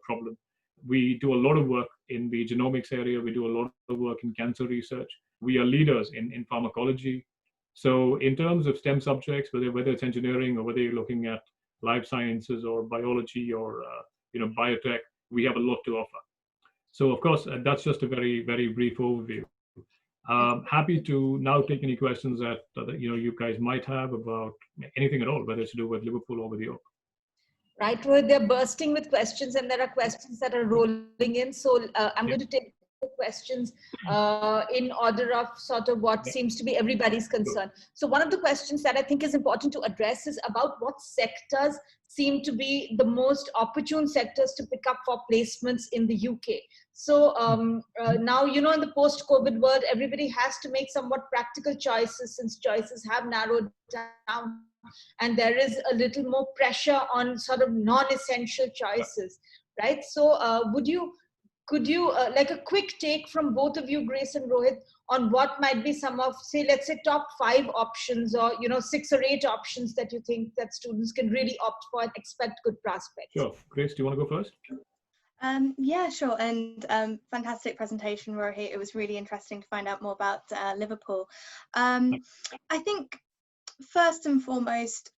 problem. We do a lot of work in the genomics area. We do a lot of work in cancer research. We are leaders in pharmacology. So in terms of STEM subjects, whether it's engineering or whether you're looking at life sciences or biology or biotech, we have a lot to offer. So of course, that's just a very, very brief overview. Happy to now take any questions that you guys might have about anything at all, whether it's to do with Liverpool or with York.
Right, Rohit, they're bursting with questions, and there are questions that are rolling in. So I'm going to take the questions in order of sort of what seems to be everybody's concern. So one of the questions that I think is important to address is about what sectors seem to be the most opportune sectors to pick up for placements in the UK. So now, in the post-COVID world, everybody has to make somewhat practical choices, since choices have narrowed down. And there is a little more pressure on sort of non-essential choices, right? So could you like a quick take from both of you, Grace and Rohit, on what might be some of, let's say top 5 options, or 6 or 8 options that you think that students can really opt for and expect good prospects?
Sure. Grace, do you want to go first?
Yeah, sure. And fantastic presentation, Rohit. It was really interesting to find out more about Liverpool. I think first and foremost,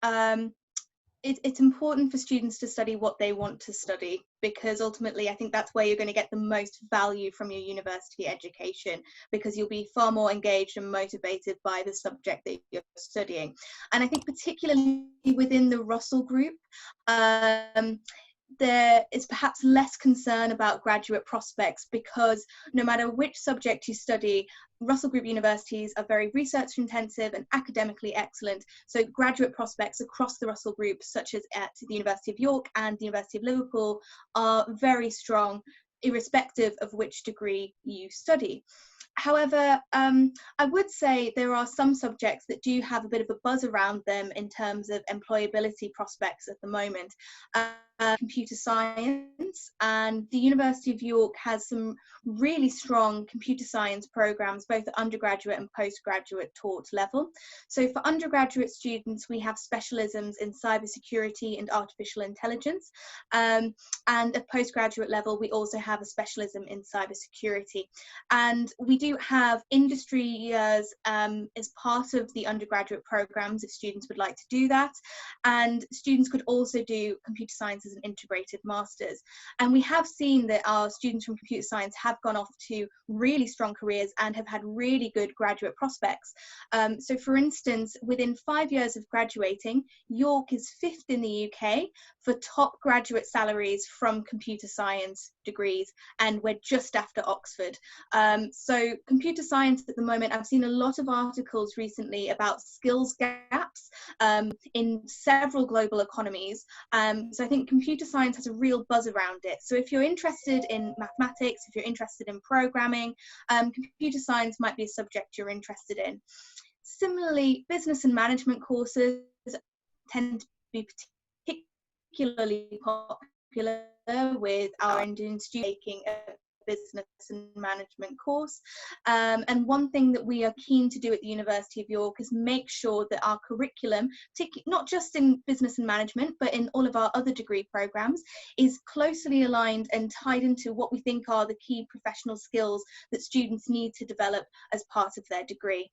it's important for students to study what they want to study, because ultimately I think that's where you're going to get the most value from your university education, because you'll be far more engaged and motivated by the subject that you're studying. And I think particularly within the Russel group, there is perhaps less concern about graduate prospects, because no matter which subject you study, Russel Group universities are very research intensive and academically excellent. So graduate prospects across the Russel Group, such as at the University of York and the University of Liverpool, are very strong, irrespective of which degree you study. However, I would say there are some subjects that do have a bit of a buzz around them in terms of employability prospects at the moment. Computer science, and the University of York has some really strong computer science programs, both at undergraduate and postgraduate taught level. So for undergraduate students, we have specialisms in cybersecurity and artificial intelligence. And at postgraduate level, we also have a specialism in cybersecurity. And we do have industry years as part of the undergraduate programs if students would like to do that. And students could also do computer science as an integrated master's. And we have seen that our students from computer science have gone off to really strong careers and have had really good graduate prospects. So for instance, within 5 years of graduating, York is 5th in the UK for top graduate salaries from computer science degrees, and we're just after Oxford. So computer science at the moment, I've seen a lot of articles recently about skills gaps in several global economies. So I think computer science has a real buzz around it. So if you're interested in mathematics, if you're interested in programming, computer science might be a subject you're interested in. Similarly, business and management courses tend to be particularly popular with our Indian students taking a business and management course. And one thing that we are keen to do at the University of York is make sure that our curriculum, not just in business and management, but in all of our other degree programs, is closely aligned and tied into what we think are the key professional skills that students need to develop as part of their degree.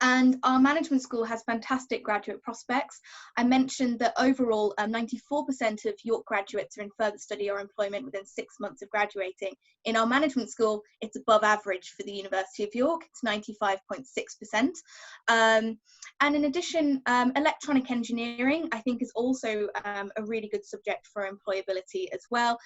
And our management school has fantastic graduate prospects. I mentioned that overall 94% of York graduates are in further study or employment within 6 months of graduating. In our management school, it's above average for the University of York, it's 95.6%. And in addition, electronic engineering, I think, is also a really good subject for employability as well,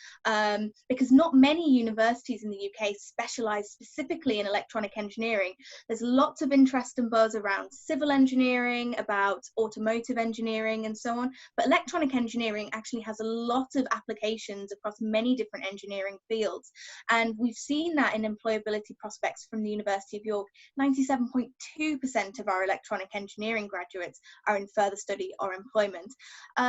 because not many universities in the UK specialise specifically in electronic engineering. There's lots of interest and buzz around civil engineering, about automotive engineering and so on, but electronic engineering actually has a lot of applications across many different engineering fields, and we've seen that in employability prospects from the University of York. 97.2% of our electronic engineering graduates are in further study or employment. So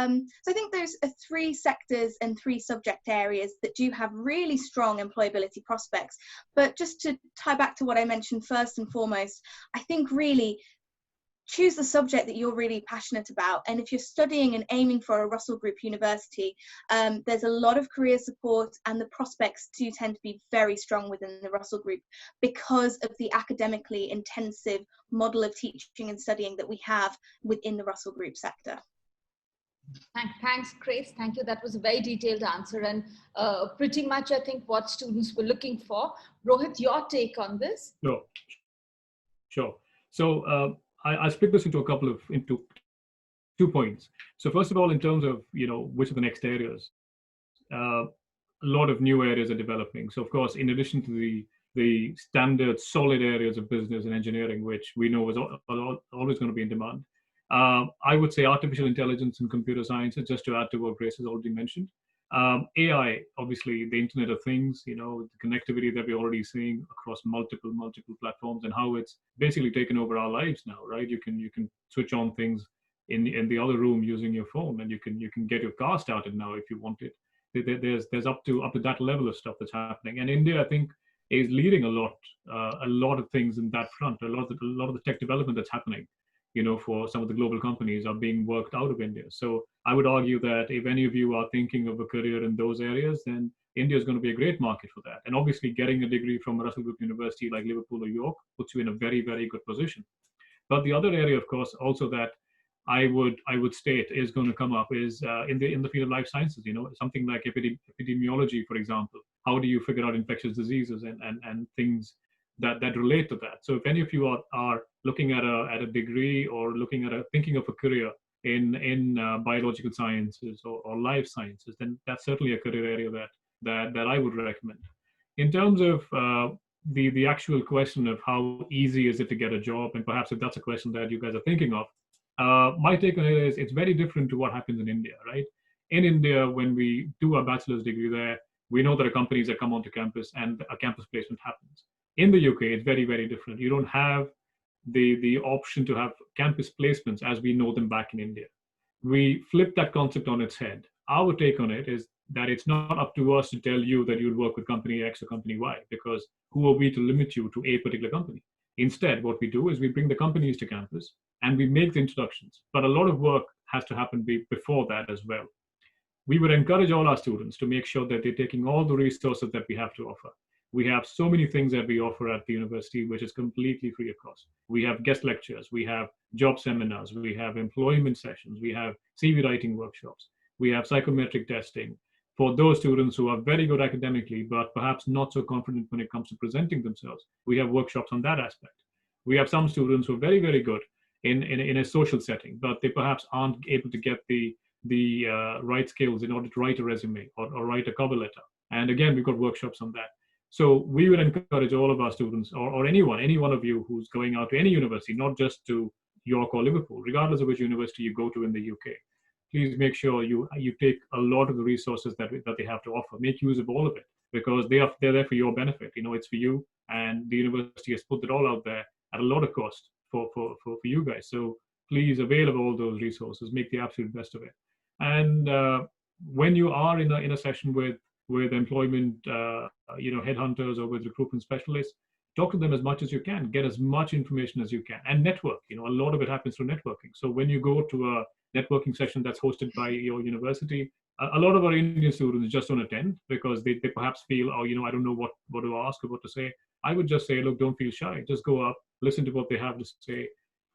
I think those are 3 sectors and 3 subject areas that do have really strong employability prospects. But just to tie back to what I mentioned first and foremost, I think really choose the subject that you're really passionate about. And if you're studying and aiming for a Russell Group university, there's a lot of career support, and the prospects do tend to be very strong within the Russell Group because of the academically intensive model of teaching and studying that we have within the Russell Group sector.
Thanks, Grace. Thank you. That was a very detailed answer, and pretty much, I think, what students were looking for. Rohit, your take on this?
Sure. So I split this into into 2 points. So first of all, in terms of which are the next areas, a lot of new areas are developing. So of course, in addition to the standard solid areas of business and engineering, which we know is always going to be in demand, I would say artificial intelligence and computer sciences, just to add to what Grace has already mentioned. AI, obviously, the Internet of Things, the connectivity that we're already seeing across multiple platforms, and how it's basically taken over our lives now, right? You can switch on things in the other room using your phone, and you can get your car started now if you want it. There's up to that level of stuff that's happening, and India, I think, is leading a lot of things in that front. A lot of the tech development that's happening, for some of the global companies are being worked out of India. So I would argue that if any of you are thinking of a career in those areas, then India is going to be a great market for that. And obviously getting a degree from a Russell Group university like Liverpool or York puts you in a very, very good position. But the other area, of course, also that I would state is going to come up is in the field of life sciences, something like epidemiology, for example. How do you figure out infectious diseases and things that relate to that? So if any of you are looking at a degree or thinking of a career in biological sciences or life sciences, then that's certainly a career area that I would recommend. In terms of the actual question of how easy is it to get a job, and perhaps if that's a question that you guys are thinking of, my take on it is it's very different to what happens in India, right? In India, when we do a bachelor's degree there, we know there are companies that come onto campus and a campus placement happens. In the UK, it's very, very different. You don't have the option to have campus placements as we know them back in India. We flip that concept on its head. Our take on it is that it's not up to us to tell you that you'll work with company X or company Y, because who are we to limit you to a particular company? Instead, what we do is we bring the companies to campus and we make the introductions. But a lot of work has to happen before that as well. We would encourage all our students to make sure that they're taking all the resources that we have to offer. We have so many things that we offer at the university, which is completely free of cost. We have guest lectures, we have job seminars, we have employment sessions, we have CV writing workshops, we have psychometric testing. For those students who are very good academically, but perhaps not so confident when it comes to presenting themselves, we have workshops on that aspect. We have some students who are very, very good in a social setting, but they perhaps aren't able to get the right skills in order to write a resume or write a cover letter. And again, we've got workshops on that. So we would encourage all of our students, or any one of you who's going out to any university, not just to York or Liverpool, regardless of which university you go to in the UK, please make sure you take a lot of the resources that they have to offer. Make use of all of it, because they're there for your benefit. It's for you, and the university has put it all out there at a lot of cost for you guys. So please avail of all those resources, make the absolute best of it. And when you are in a session with employment headhunters or with recruitment specialists, talk to them as much as you can, get as much information as you can, and network. A lot of it happens through networking. So when you go to a networking session that's hosted by your university, a lot of our Indian students just don't attend because they perhaps feel, oh, I don't know what to ask or what to say. I would just say, look, don't feel shy. Just go up, listen to what they have to say,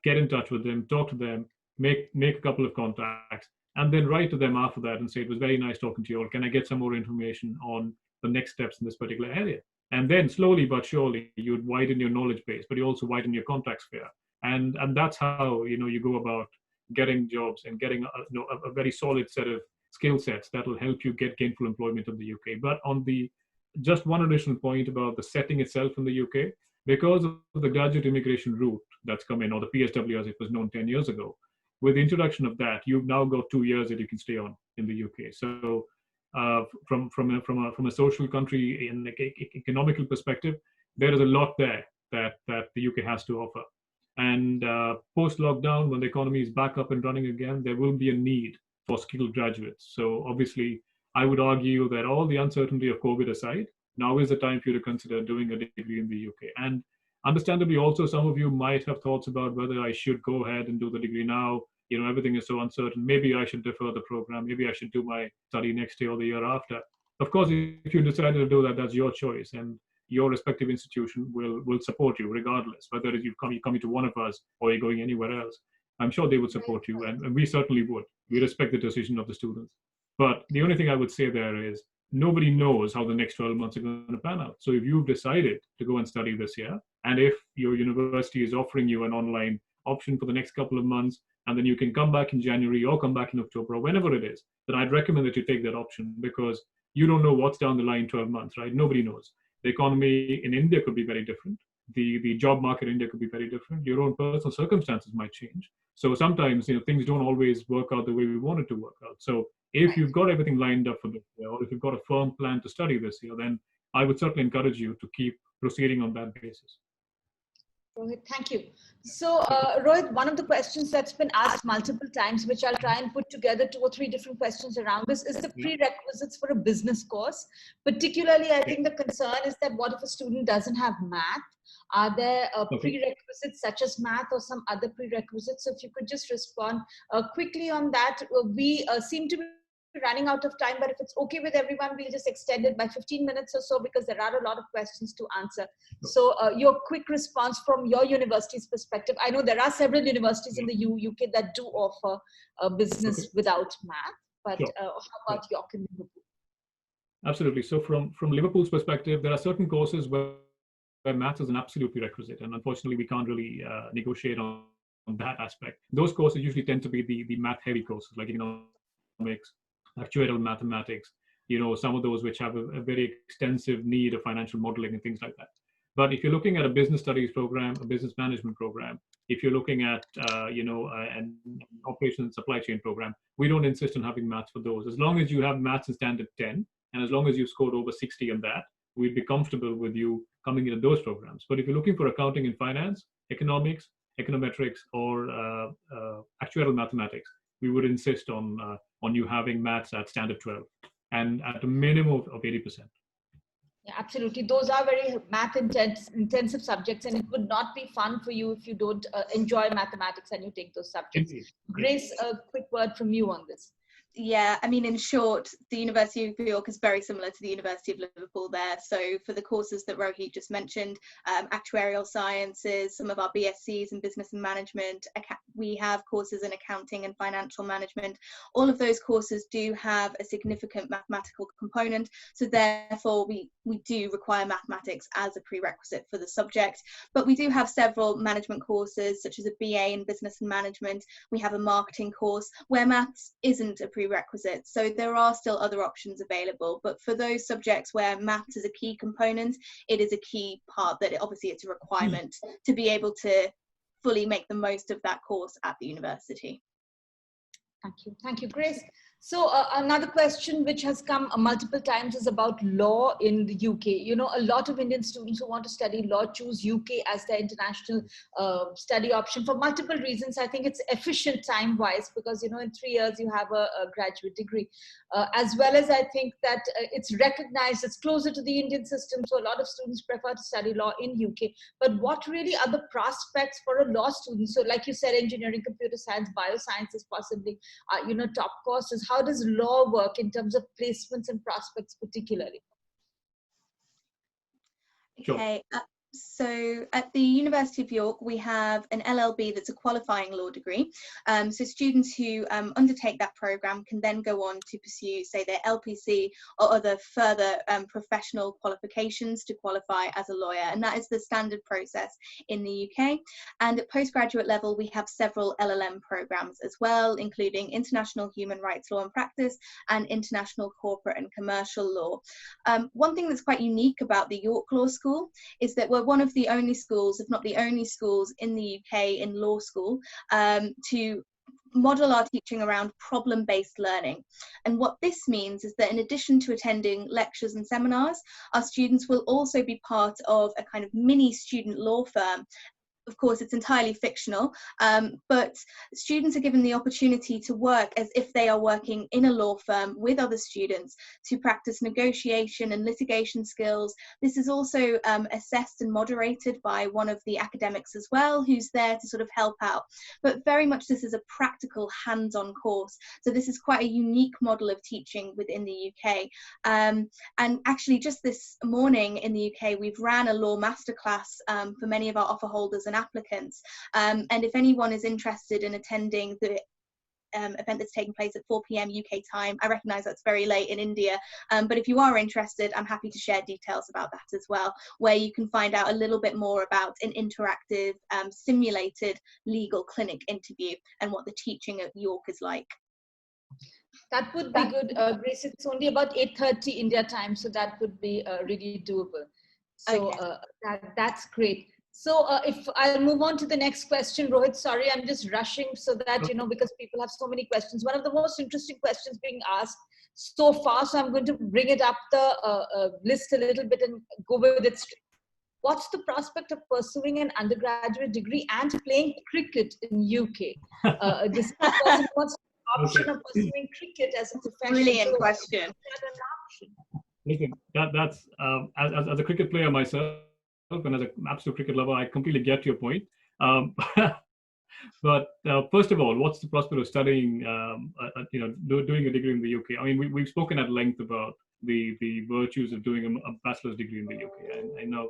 get in touch with them, talk to them, make a couple of contacts, and then write to them after that and say, it was very nice talking to you all. Can I get some more information on the next steps in this particular area? And then slowly but surely, you'd widen your knowledge base, but you also widen your contact sphere. And that's how, you go about getting jobs and getting a very solid set of skill sets that will help you get gainful employment in the UK. But on just one additional point about the setting itself in the UK, because of the graduate immigration route that's come in, or the PSW as it was known 10 years ago, with the introduction of that, you've now got 2 years that you can stay on in the UK. So from a social country in economical perspective, there is a lot there that the UK has to offer. And post-lockdown, when the economy is back up and running again, there will be a need for skilled graduates. So obviously, I would argue that all the uncertainty of COVID aside, now is the time for you to consider doing a degree in the UK. And understandably, also, some of you might have thoughts about whether I should go ahead and do the degree now. Everything is so uncertain. Maybe I should defer the program. Maybe I should do my study next year or the year after. Of course, if you decided to do that, that's your choice. And your respective institution will support you regardless, whether you're coming to one of us or you're going anywhere else. I'm sure they would support you, and we certainly would. We respect the decision of the students. But the only thing I would say there is nobody knows how the next 12 months are going to pan out. So if you've decided to go and study this year, and if your university is offering you an online option for the next couple of months, and then you can come back in January or come back in October or whenever it is, then I'd recommend that you take that option, because you don't know what's down the line 12 months, right? Nobody knows. The economy in India could be very different. The job market in India could be very different. Your own personal circumstances might change. So sometimes, things don't always work out the way we want it to work out. So if you've got everything lined up for this year, or if you've got a firm plan to study this year, then I would certainly encourage you to keep proceeding on that basis.
Rohit, thank you. So, Rohit, one of the questions that's been asked multiple times, which I'll try and put together 2 or 3 different questions around this, is the prerequisites for a business course. Particularly, I think the concern is that what if a student doesn't have math? Are there prerequisites such as math or some other prerequisites? So if you could just respond quickly on that. We seem to be running out of time, but if it's okay with everyone, we'll just extend it by 15 minutes or so, because there are a lot of questions to answer. So your quick response from your university's perspective. I know there are several universities in the UK that do offer business without math, but how about York and Liverpool?
Absolutely. So from Liverpool's perspective, there are certain courses where maths is an absolute prerequisite, and unfortunately we can't really negotiate on that aspect. Those courses usually tend to be the math-heavy courses, like economics, actuarial mathematics, some of those which have a very extensive need of financial modeling and things like that. But if you're looking at a business studies program, a business management program, if you're looking at an operations and supply chain program, we don't insist on having maths for those. As long as you have maths in standard 10, and as long as you've scored over 60 on that, we'd be comfortable with you coming into those programs. But if you're looking for accounting and finance, economics, econometrics, or actuarial mathematics, we would insist on you having maths at standard 12 and at a minimum of 80%.
Yeah, absolutely. Those are very math intensive subjects, and it would not be fun for you if you don't enjoy mathematics and you take those subjects.
Indeed.
Grace, a quick word from you on this.
Yeah, I mean, in short, the University of York is very similar to the University of Liverpool there. So for the courses that Rohit just mentioned, actuarial sciences, some of our BScs in business and management, we have courses in accounting and financial management. All of those courses do have a significant mathematical component. So therefore, we do require mathematics as a prerequisite for the subject. But we do have several management courses, such as a BA in business and management. We have a marketing course where maths isn't a prerequisite. So there are still other options available. But for those subjects where maths is a key component, it is a key part that obviously it's a requirement to be able to fully make the most of that course at the university.
Thank you. Thank you, Grace. So another question which has come multiple times is about law in the UK. You know, a lot of Indian students who want to study law choose UK as their international study option for multiple reasons. I think it's efficient time-wise because, you know, in 3 years you have a graduate degree. As well as I think that it's recognized, it's closer to the Indian system. So a lot of students prefer to study law in UK. But what really are the prospects for a law student? So like you said, engineering, computer science, bioscience is possibly, you know, top courses. How does law work in terms of placements and prospects particularly?
Okay, so at the University of York, we have an LLB that's a qualifying law degree. So students who undertake that program can then go on to pursue, say, their LPC or other further professional qualifications to qualify as a lawyer. And that is the standard process in the UK. And at postgraduate level, we have several LLM programs as well, including International Human Rights Law and Practice and International Corporate and Commercial Law. One thing that's quite unique about the York Law School is that we're one of the only schools, if not the only schools in the UK in law school, to model our teaching around problem-based learning. And what this means is that in addition to attending lectures and seminars, our students will also be part of a kind of mini student law firm. Of course, it's entirely fictional, but students are given the opportunity to work as if they are working in a law firm with other students to practice negotiation and litigation skills. This is also assessed and moderated by one of the academics as well, who's there to sort of help out. But very much this is a practical hands-on course. So this is quite a unique model of teaching within the UK. And actually just this morning in the UK, we've ran a law masterclass for many of our offer holders and applicants, and if anyone is interested in attending the event that's taking place at 4 p.m. UK time, I recognise that's very late in India, but if you are interested, I'm happy to share details about that as well, where you can find out a little bit more about an interactive simulated legal clinic interview and what the teaching at York is like.
That would be good, Grace. It's only about 8:30 India time, so that would be really doable. So okay. That's great. So if I'll move on to the next question, Rohit, sorry, I'm just rushing so that, you know, because people have so many questions. One of the most interesting questions being asked so far, so I'm going to bring it up the list a little bit and go with it. What's the prospect of pursuing an undergraduate degree and playing cricket in UK? This person wants the option of pursuing cricket as a profession.
Brilliant question.
Listen, that's as a cricket player myself, and as an absolute cricket lover, I completely get your point. But first of all, what's the prospect of studying, doing a degree in the UK? I mean, we've spoken at length about the virtues of doing a bachelor's degree in the UK. And I know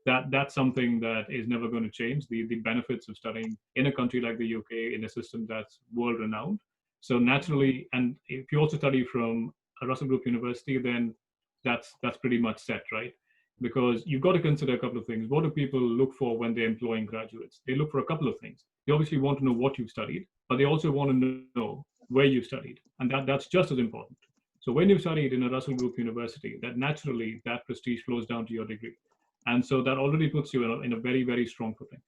that that's something that is never going to change, the benefits of studying in a country like the UK in a system that's world renowned. So naturally, and if you also study from a Russel Group University, then that's pretty much set, right? Because you've got to consider a couple of things. What do people look for when they're employing graduates? They look for a couple of things. They obviously want to know what you've studied, but they also want to know where you've studied. And that's just as important. So when you've studied in a Russel Group University, that naturally, that prestige flows down to your degree. And so that already puts you in a very, very strong footing.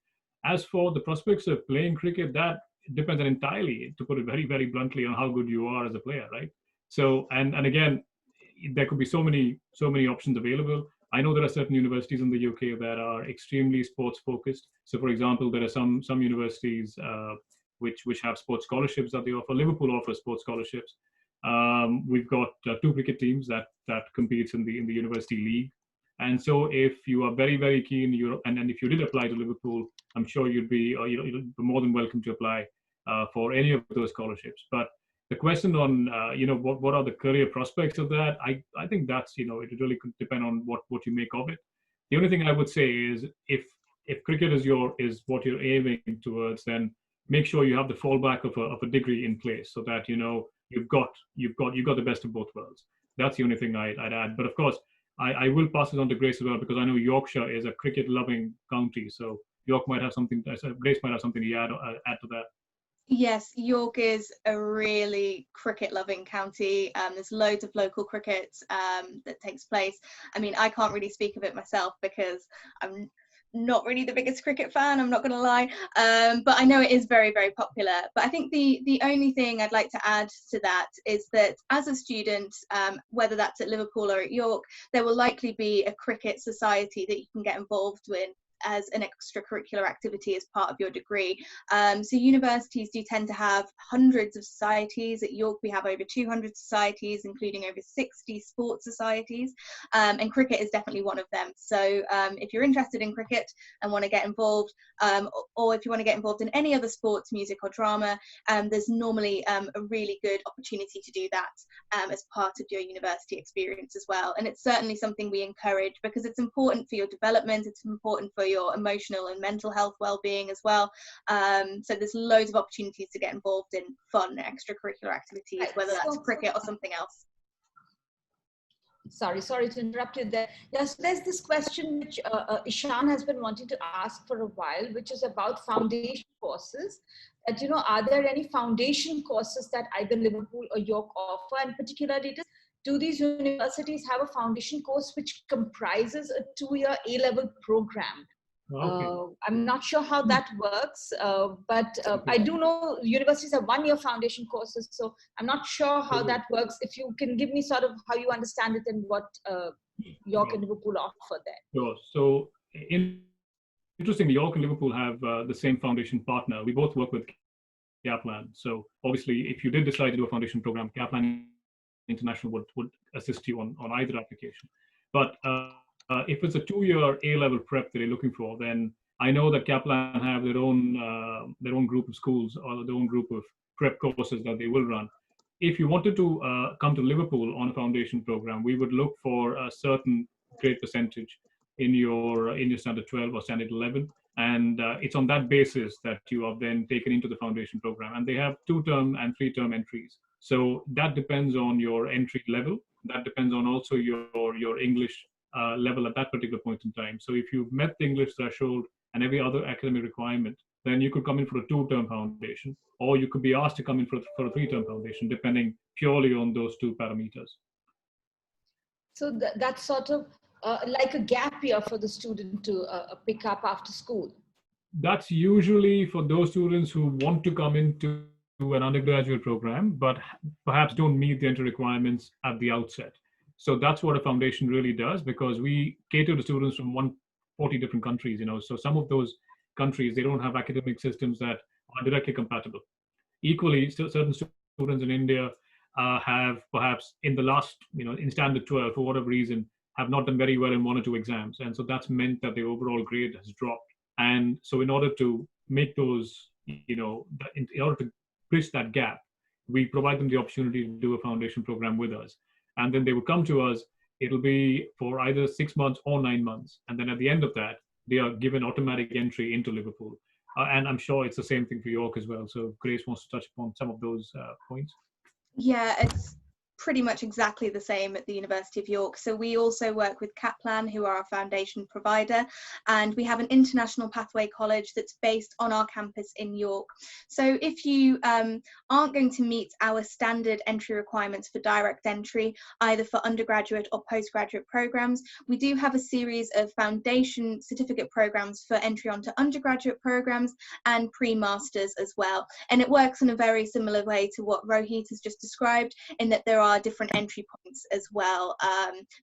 As for the prospects of playing cricket, that depends entirely, to put it very, very bluntly, on how good you are as a player, right? So, and again, there could be so many options available. I know there are certain universities in the UK that are extremely sports focused. So, for example, there are some universities which have sports scholarships that they offer. Liverpool offers sports scholarships. We've got 2 cricket teams that competes in the university league. And so, if you are very, very keen, and if you did apply to Liverpool, I'm sure you'd be more than welcome to apply for any of those scholarships. But the question on what are the career prospects of that, I think that's it really could depend on what you make of it. The only thing I would say is if cricket is what you're aiming towards, then make sure you have the fallback of a degree in place, so that you've got the best of both worlds. That's the only thing I'd add. But of course, I will pass it on to Grace as well, because I know Yorkshire is a cricket loving county, so York might have something. Grace might have something to add to that.
Yes, York is a really cricket-loving county. There's loads of local cricket that takes place. I mean, I can't really speak of it myself because I'm not really the biggest cricket fan, I'm not going to lie, but I know it is very, very popular. But I think the only thing I'd like to add to that is that as a student, whether that's at Liverpool or at York, there will likely be a cricket society that you can get involved with as an extracurricular activity as part of your degree. So universities do tend to have hundreds of societies. At York we have over 200 societies, including over 60 sports societies, and cricket is definitely one of them. So if you're interested in cricket and want to get involved, or if you want to get involved in any other sports, music or drama, there's normally a really good opportunity to do that as part of your university experience as well. And it's certainly something we encourage because it's important for your development, it's important for your emotional and mental health well-being as well. So there's loads of opportunities to get involved in fun extracurricular activities, whether that's cricket or something else.
Sorry to interrupt you there. Yes, there's this question which Ishan has been wanting to ask for a while, which is about foundation courses. That, you know, are there any foundation courses that either Liverpool or York offer? And particularly, do these universities have a foundation course which comprises a 2-year A-level program?
Okay.
I'm not sure how that works, but I do know universities have 1-year foundation courses, so I'm not sure how that works. If you can give me sort of how you understand it and what York and Liverpool offer there.
Sure. So interestingly, York and Liverpool have the same foundation partner. We both work with Kaplan. So obviously, if you did decide to do a foundation program, Kaplan International would assist you on either application. But if it's a 2-year A-level prep that you're looking for, then I know that Kaplan have their own group of schools or their own group of prep courses that they will run. If you wanted to come to Liverpool on a foundation program, we would look for a certain grade percentage in your standard 12 or standard 11, and it's on that basis that you are then taken into the foundation program. And they have 2-term and 3-term entries. So that depends on your entry level. That depends on also your English level at that particular point in time. So if you've met the English threshold and every other academic requirement, then you could come in for a 2-term foundation, or you could be asked to come in for a 3-term foundation, depending purely on those 2 parameters.
So that's sort of like a gap year for the student to pick up after school.
That's usually for those students who want to come into an undergraduate program, but perhaps don't meet the entry requirements at the outset. So that's what a foundation really does, because we cater to students from 140 different countries, you know. So some of those countries, they don't have academic systems that are directly compatible. Equally, certain students in India have perhaps in the last, you know, in standard 12, for whatever reason, have not done very well in 1 or 2 exams. And so that's meant that their overall grade has dropped. And so in order to make those, you know, in order to bridge that gap, we provide them the opportunity to do a foundation program with us. And then they will come to us. It'll be for either 6 months or 9 months. And then at the end of that, they are given automatic entry into Liverpool. And I'm sure it's the same thing for York as well. So Grace wants to touch upon some of those points.
Yeah, it's pretty much exactly the same at the University of York. So we also work with Kaplan, who are our foundation provider, and we have an international pathway college that's based on our campus in York. So if you aren't going to meet our standard entry requirements for direct entry, either for undergraduate or postgraduate programs, we do have a series of foundation certificate programs for entry onto undergraduate programs and pre-masters as well. And it works in a very similar way to what Rohit has just described, in that there are different entry points as well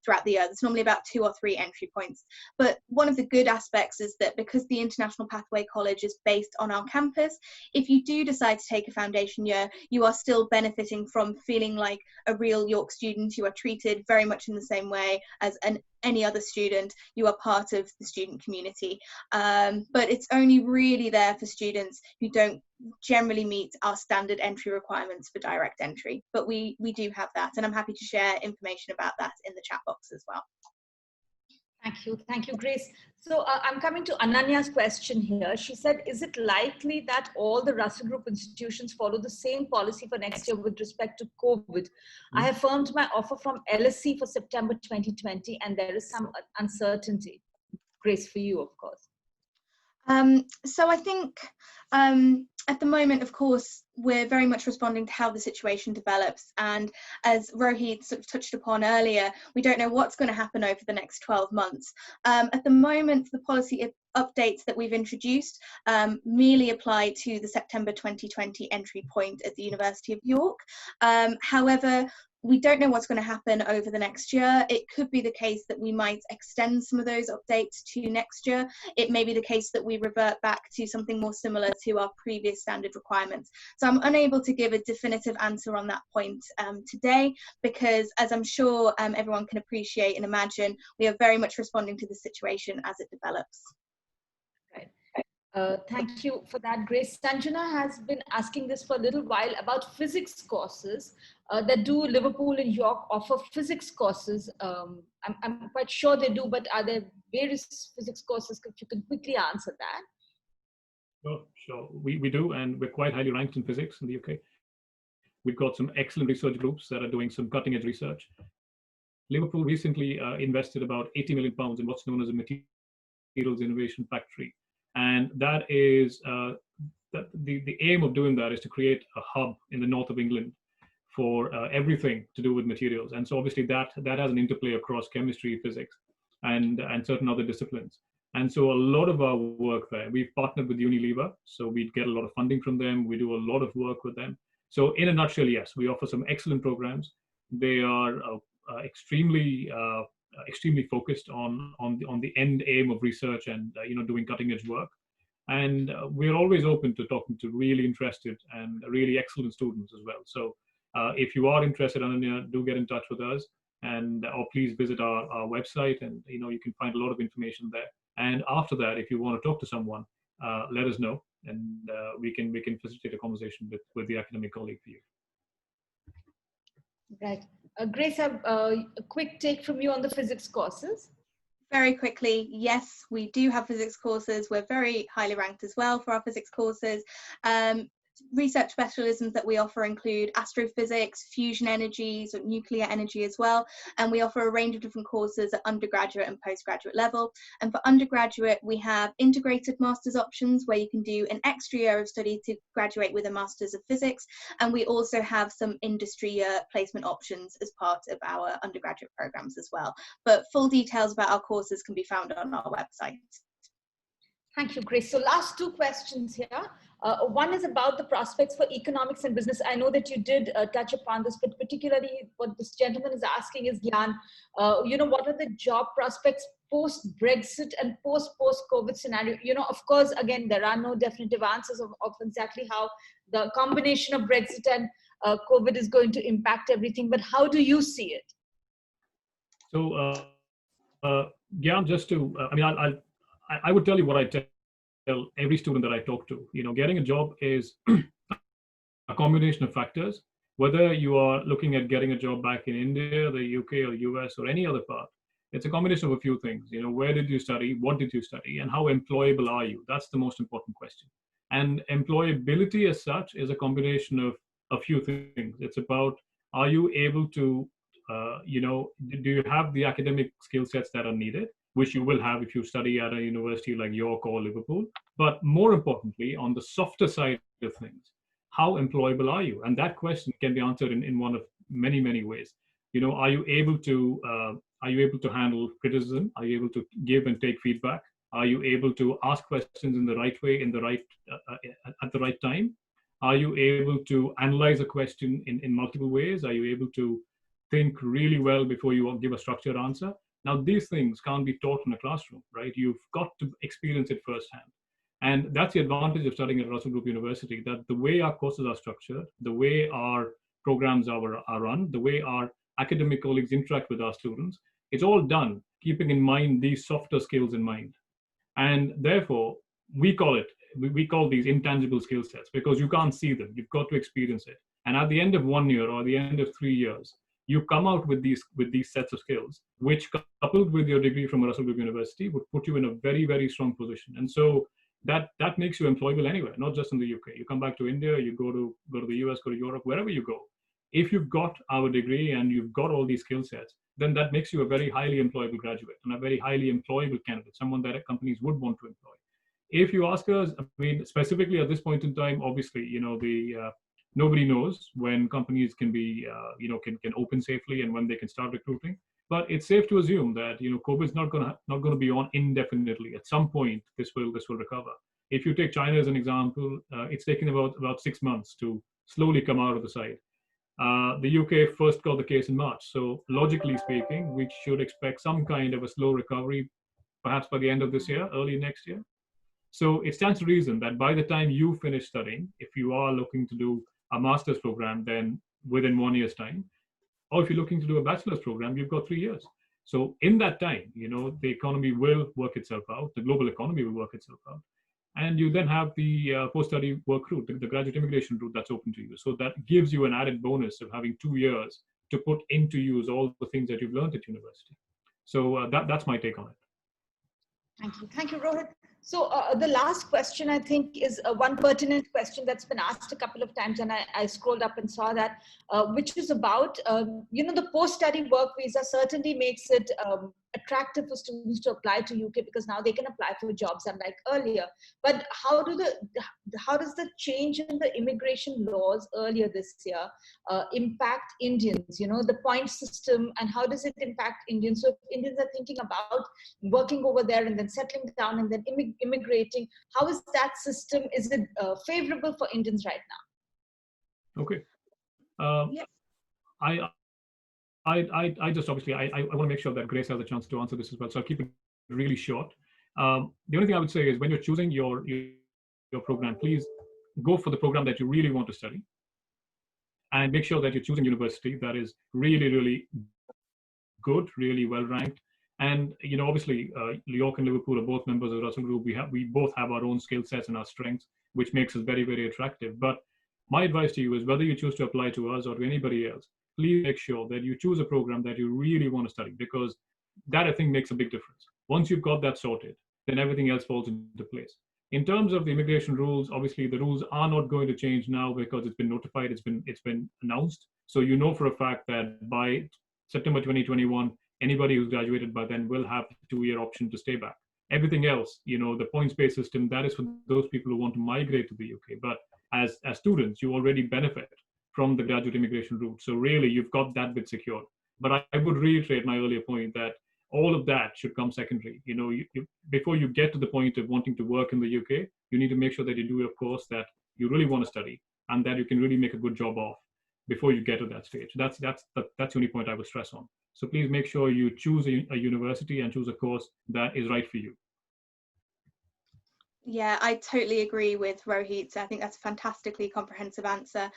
throughout the year. There's normally about 2 or 3 entry points. But one of the good aspects is that because the International Pathway College is based on our campus, if you do decide to take a foundation year, you are still benefiting from feeling like a real York student. You are treated very much in the same way as any other student. You are part of the student community. But it's only really there for students who don't generally meet our standard entry requirements for direct entry. But we do have that, and I'm happy to share information about that in the chat box as well.
Thank you, Grace. So I'm coming to Ananya's question here. She said, is it likely that all the Russel Group institutions follow the same policy for next year with respect to COVID? I have firmed my offer from LSE for September 2020, and there is some uncertainty. Grace, for you, of course.
So I think at the moment, of course, we're very much responding to how the situation develops. And as Rohit sort of touched upon earlier, we don't know what's going to happen over the next 12 months. At the moment, the policy updates that we've introduced merely apply to the September 2020 entry point at the University of York. However, we don't know what's going to happen over the next year. It could be the case that we might extend some of those updates to next year. It may be the case that we revert back to something more similar to our previous standard requirements. So I'm unable to give a definitive answer on that point today, because as I'm sure everyone can appreciate and imagine, we are very much responding to the situation as it develops.
Thank you for that, Grace. Sanjana has been asking this for a little while about physics courses that do Liverpool and York offer physics courses. I'm quite sure they do, but are there various physics courses? If you could quickly answer that.
Sure. We do, and we're quite highly ranked in physics in the UK. We've got some excellent research groups that are doing some cutting edge research. Liverpool recently invested about £80 million in what's known as a materials innovation factory. And that is, the aim of doing that is to create a hub in the north of England for everything to do with materials. And so obviously that has an interplay across chemistry, physics, and certain other disciplines. And so a lot of our work there, we've partnered with Unilever, so we get a lot of funding from them. We do a lot of work with them. So in a nutshell, yes, we offer some excellent programs. They are extremely focused on the end aim of research and doing cutting edge work. And we're always open to talking to really interested and really excellent students as well. So if you are interested, Ananya, do get in touch with us, and or please visit our website, and you can find a lot of information there. And after that, if you want to talk to someone, let us know, and we can facilitate a conversation with the academic colleague for you.
Right. Grace, a quick take from you on the physics courses.
Very quickly, yes, we do have physics courses. We're very highly ranked as well for our physics courses. Research specialisms that we offer include astrophysics, fusion energies, or nuclear energy as well. And we offer a range of different courses at undergraduate and postgraduate level. And for undergraduate, we have integrated master's options where you can do an extra year of study to graduate with a master's of physics. And we also have some industry placement options as part of our undergraduate programs as well. But full details about our courses can be found on our website.
Thank you, Grace. So last two questions here. One is about the prospects for economics and business. I know that you did touch upon this, but particularly what this gentleman is asking is, Gyan, what are the job prospects post-Brexit and post-COVID scenario? Of course, again, there are no definitive answers of exactly how the combination of Brexit and COVID is going to impact everything, but how do you see it?
So, Gyan, just to, I would tell you what I tell every student that I talk to. Getting a job is a combination of factors. Whether you are looking at getting a job back in India, the UK, or US, or any other part, it's a combination of a few things. Where did you study? What did you study? And how employable are you? That's the most important question. And employability as such is a combination of a few things. It's about, are you able to, do you have the academic skill sets that are needed, which you will have if you study at a university like York or Liverpool. But more importantly, on the softer side of things, how employable are you? And that question can be answered in one of many, many ways. Are you able to handle criticism? Are you able to give and take feedback? Are you able to ask questions in the right way, at the right time? Are you able to analyze a question in multiple ways? Are you able to think really well before you give a structured answer? Now, these things can't be taught in a classroom, right? You've got to experience it firsthand. And that's the advantage of studying at Russell Group University, that the way our courses are structured, the way our programs are run, the way our academic colleagues interact with our students, it's all done keeping in mind these softer skills in mind. And therefore, we call these intangible skill sets, because you can't see them. You've got to experience it. And at the end of 1 year or the end of 3 years, you come out with these sets of skills, which coupled with your degree from Russell Group University would put you in a very, very strong position. And so that makes you employable anywhere, not just in the UK. You come back to India, you go to the US, go to Europe, wherever you go. If you've got our degree and you've got all these skill sets, then that makes you a very highly employable graduate and a very highly employable candidate, someone that companies would want to employ. If you ask us, specifically at this point in time, obviously, nobody knows when companies can be, can open safely and when they can start recruiting. But it's safe to assume that COVID is not going to be on indefinitely. At some point, this will recover. If you take China as an example, it's taken about 6 months to slowly come out of the side. The UK first got the case in March, so logically speaking, we should expect some kind of a slow recovery, perhaps by the end of this year, early next year. So it stands to reason that by the time you finish studying, if you are looking to do a master's program, then within 1 year's time, or if you're looking to do a bachelor's program, you've got 3 years. So in that time, the economy will work itself out, the global economy will work itself out. And you then have the post-study work route, the graduate immigration route that's open to you. So that gives you an added bonus of having 2 years to put into use all the things that you've learned at university. So that's my take on it.
Thank you, Rohit. So the last question, I think, is one pertinent question that's been asked a couple of times, and I scrolled up and saw that, which is about, the post-study work visa certainly makes it attractive for students to apply to UK, because now they can apply for jobs unlike earlier. But how does the change in the immigration laws earlier this year impact Indians? The point system, and how does it impact Indians? So if Indians are thinking about working over there and then settling down and then immigrating, how is that system? Is it favorable for Indians right now?
Okay.
Yeah.
I just obviously I want to make sure that Grace has a chance to answer this as well, so I'll keep it really short. The only thing I would say is, when you're choosing your program, please go for the program that you really want to study, and make sure that you're choosing university that is really, really good, really well ranked. And obviously, York and Liverpool are both members of the Russel Group. We both have our own skill sets and our strengths, which makes us very, very attractive. But my advice to you is, whether you choose to apply to us or to anybody else, please make sure that you choose a program that you really want to study, because that, I think, makes a big difference. Once you've got that sorted, then everything else falls into place. In terms of the immigration rules, obviously the rules are not going to change now, because it's been notified, it's been announced. So for a fact that by September 2021, anybody who's graduated by then will have the 2-year option to stay back. Everything else, the points-based system, that is for those people who want to migrate to the UK. But as students, you already benefit from the graduate immigration route. So really, you've got that bit secured. But I would reiterate my earlier point that all of that should come secondary. Before you get to the point of wanting to work in the UK, you need to make sure that you do a course that you really want to study and that you can really make a good job of before you get to that stage. That's the only point I would stress on. So please make sure you choose a university and choose a course that is right for you.
Yeah, I totally agree with Rohit. I think that's a fantastically comprehensive answer.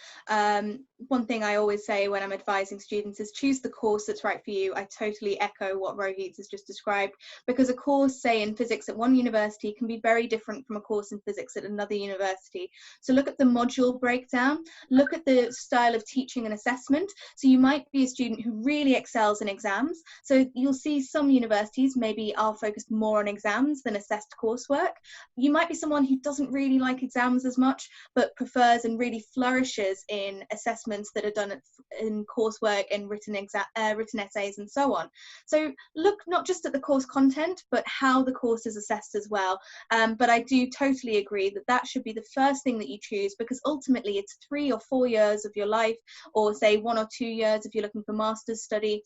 One thing I always say when I'm advising students is choose the course that's right for you. I totally echo what Rohit has just described, because a course, say, in physics at one university can be very different from a course in physics at another university. So look at the module breakdown, look at the style of teaching and assessment. So you might be a student who really excels in exams. So you'll see some universities maybe are focused more on exams than assessed coursework. You might be someone who doesn't really like exams as much, but prefers and really flourishes in assessments that are done in coursework and written essays and so on. So look not just at the course content, but how the course is assessed as well. But I do totally agree that that should be the first thing that you choose, because ultimately it's 3 or 4 years of your life, or say 1 or 2 years if you're looking for master's study.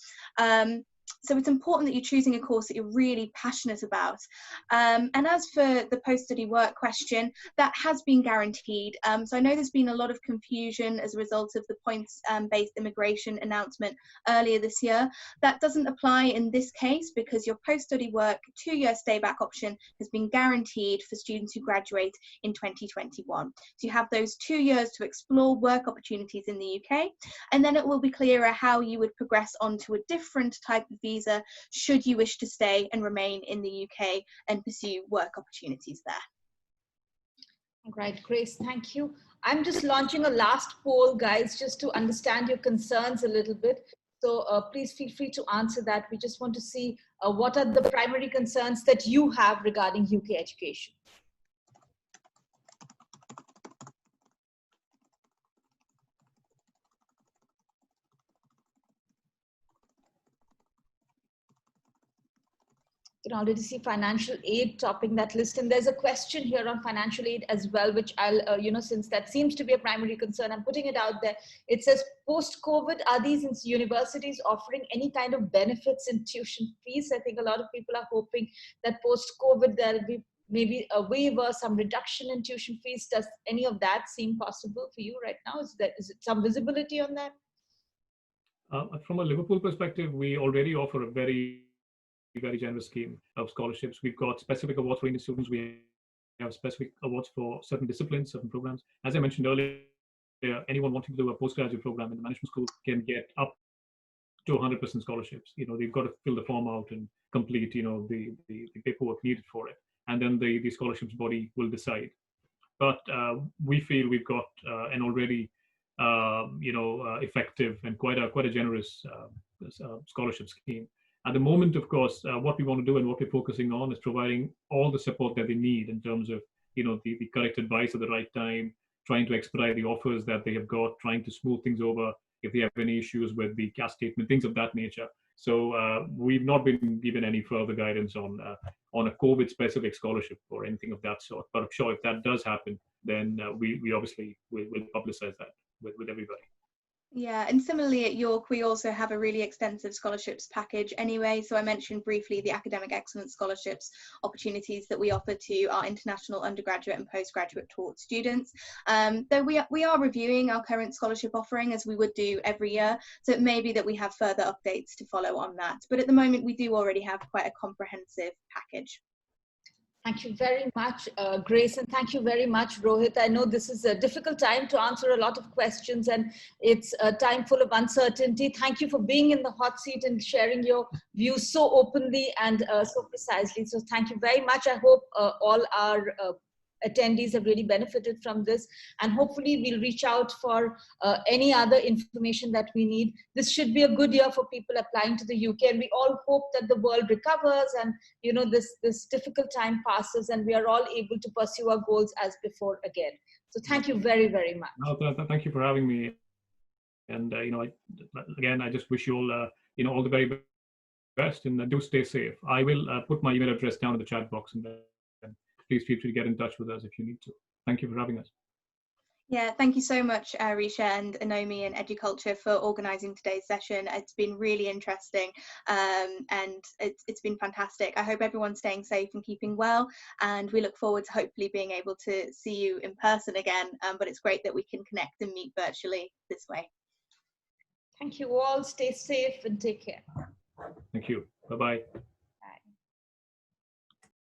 So it's important that you're choosing a course that you're really passionate about. And as for the post-study work question, that has been guaranteed. So I know there's been a lot of confusion as a result of the points-based immigration announcement earlier this year. That doesn't apply in this case, because your post-study work 2-year stay-back option has been guaranteed for students who graduate in 2021. So you have those 2 years to explore work opportunities in the UK, and then it will be clearer how you would progress onto a different type of visa should you wish to stay and remain in the UK and pursue work opportunities there.
All right, Grace, thank you. I'm just launching a last poll, guys, just to understand your concerns a little bit. So please feel free to answer that. We just want to see what are the primary concerns that you have regarding UK education. can already see financial aid topping that list. And there's a question here on financial aid as well, which I'll, since that seems to be a primary concern, I'm putting it out there. It says, post-COVID, are these universities offering any kind of benefits in tuition fees? I think a lot of people are hoping that post-COVID, there'll be maybe a waiver, some reduction in tuition fees. Does any of that seem possible for you right now? Is it some visibility on that?
From a Liverpool perspective, we already offer a very generous scheme of scholarships. We've got specific awards for Indian students. We have specific awards for certain disciplines, certain programs. As I mentioned earlier, anyone wanting to do a postgraduate program in the management school can get up to 100% scholarships. They've got to fill the form out and complete, the paperwork needed for it. And then the scholarships body will decide. But we feel we've got an already effective and quite a generous scholarship scheme. At the moment, of course, what we want to do and what we're focusing on is providing all the support that they need in terms of, the correct advice at the right time, trying to expedite the offers that they have got, trying to smooth things over if they have any issues with the cash statement, things of that nature. So we've not been given any further guidance on a COVID-specific scholarship or anything of that sort. But I'm sure if that does happen, then we obviously will publicize that with everybody.
Yeah, and similarly at York, we also have a really extensive scholarships package anyway. So I mentioned briefly the academic excellence scholarships opportunities that we offer to our international undergraduate and postgraduate taught students. Though we are reviewing our current scholarship offering as we would do every year. So it may be that we have further updates to follow on that. But at the moment, we do already have quite a comprehensive package.
Thank you very much, Grace, and thank you very much, Rohit. I know this is a difficult time to answer a lot of questions, and it's a time full of uncertainty. Thank you for being in the hot seat and sharing your views so openly and so precisely. So thank you very much. I hope all our attendees have really benefited from this, and hopefully we'll reach out for any other information that we need. This should be a good year for people applying to the UK, and we all hope that the world recovers and this difficult time passes and we are all able to pursue our goals as before again. So thank you very, very much.
No, thank you for having me. And again, I just wish you all all the very best, and do stay safe. I will put my email address down in the chat box, and please feel free to get in touch with us if you need to. Thank you for having us.
Yeah, thank you so much, Risha and Anomi and Educulture for organising today's session. It's been really interesting and it's been fantastic. I hope everyone's staying safe and keeping well, and we look forward to hopefully being able to see you in person again, but it's great that we can connect and meet virtually this way.
Thank you all. Stay safe and take care.
Thank you. Bye-bye.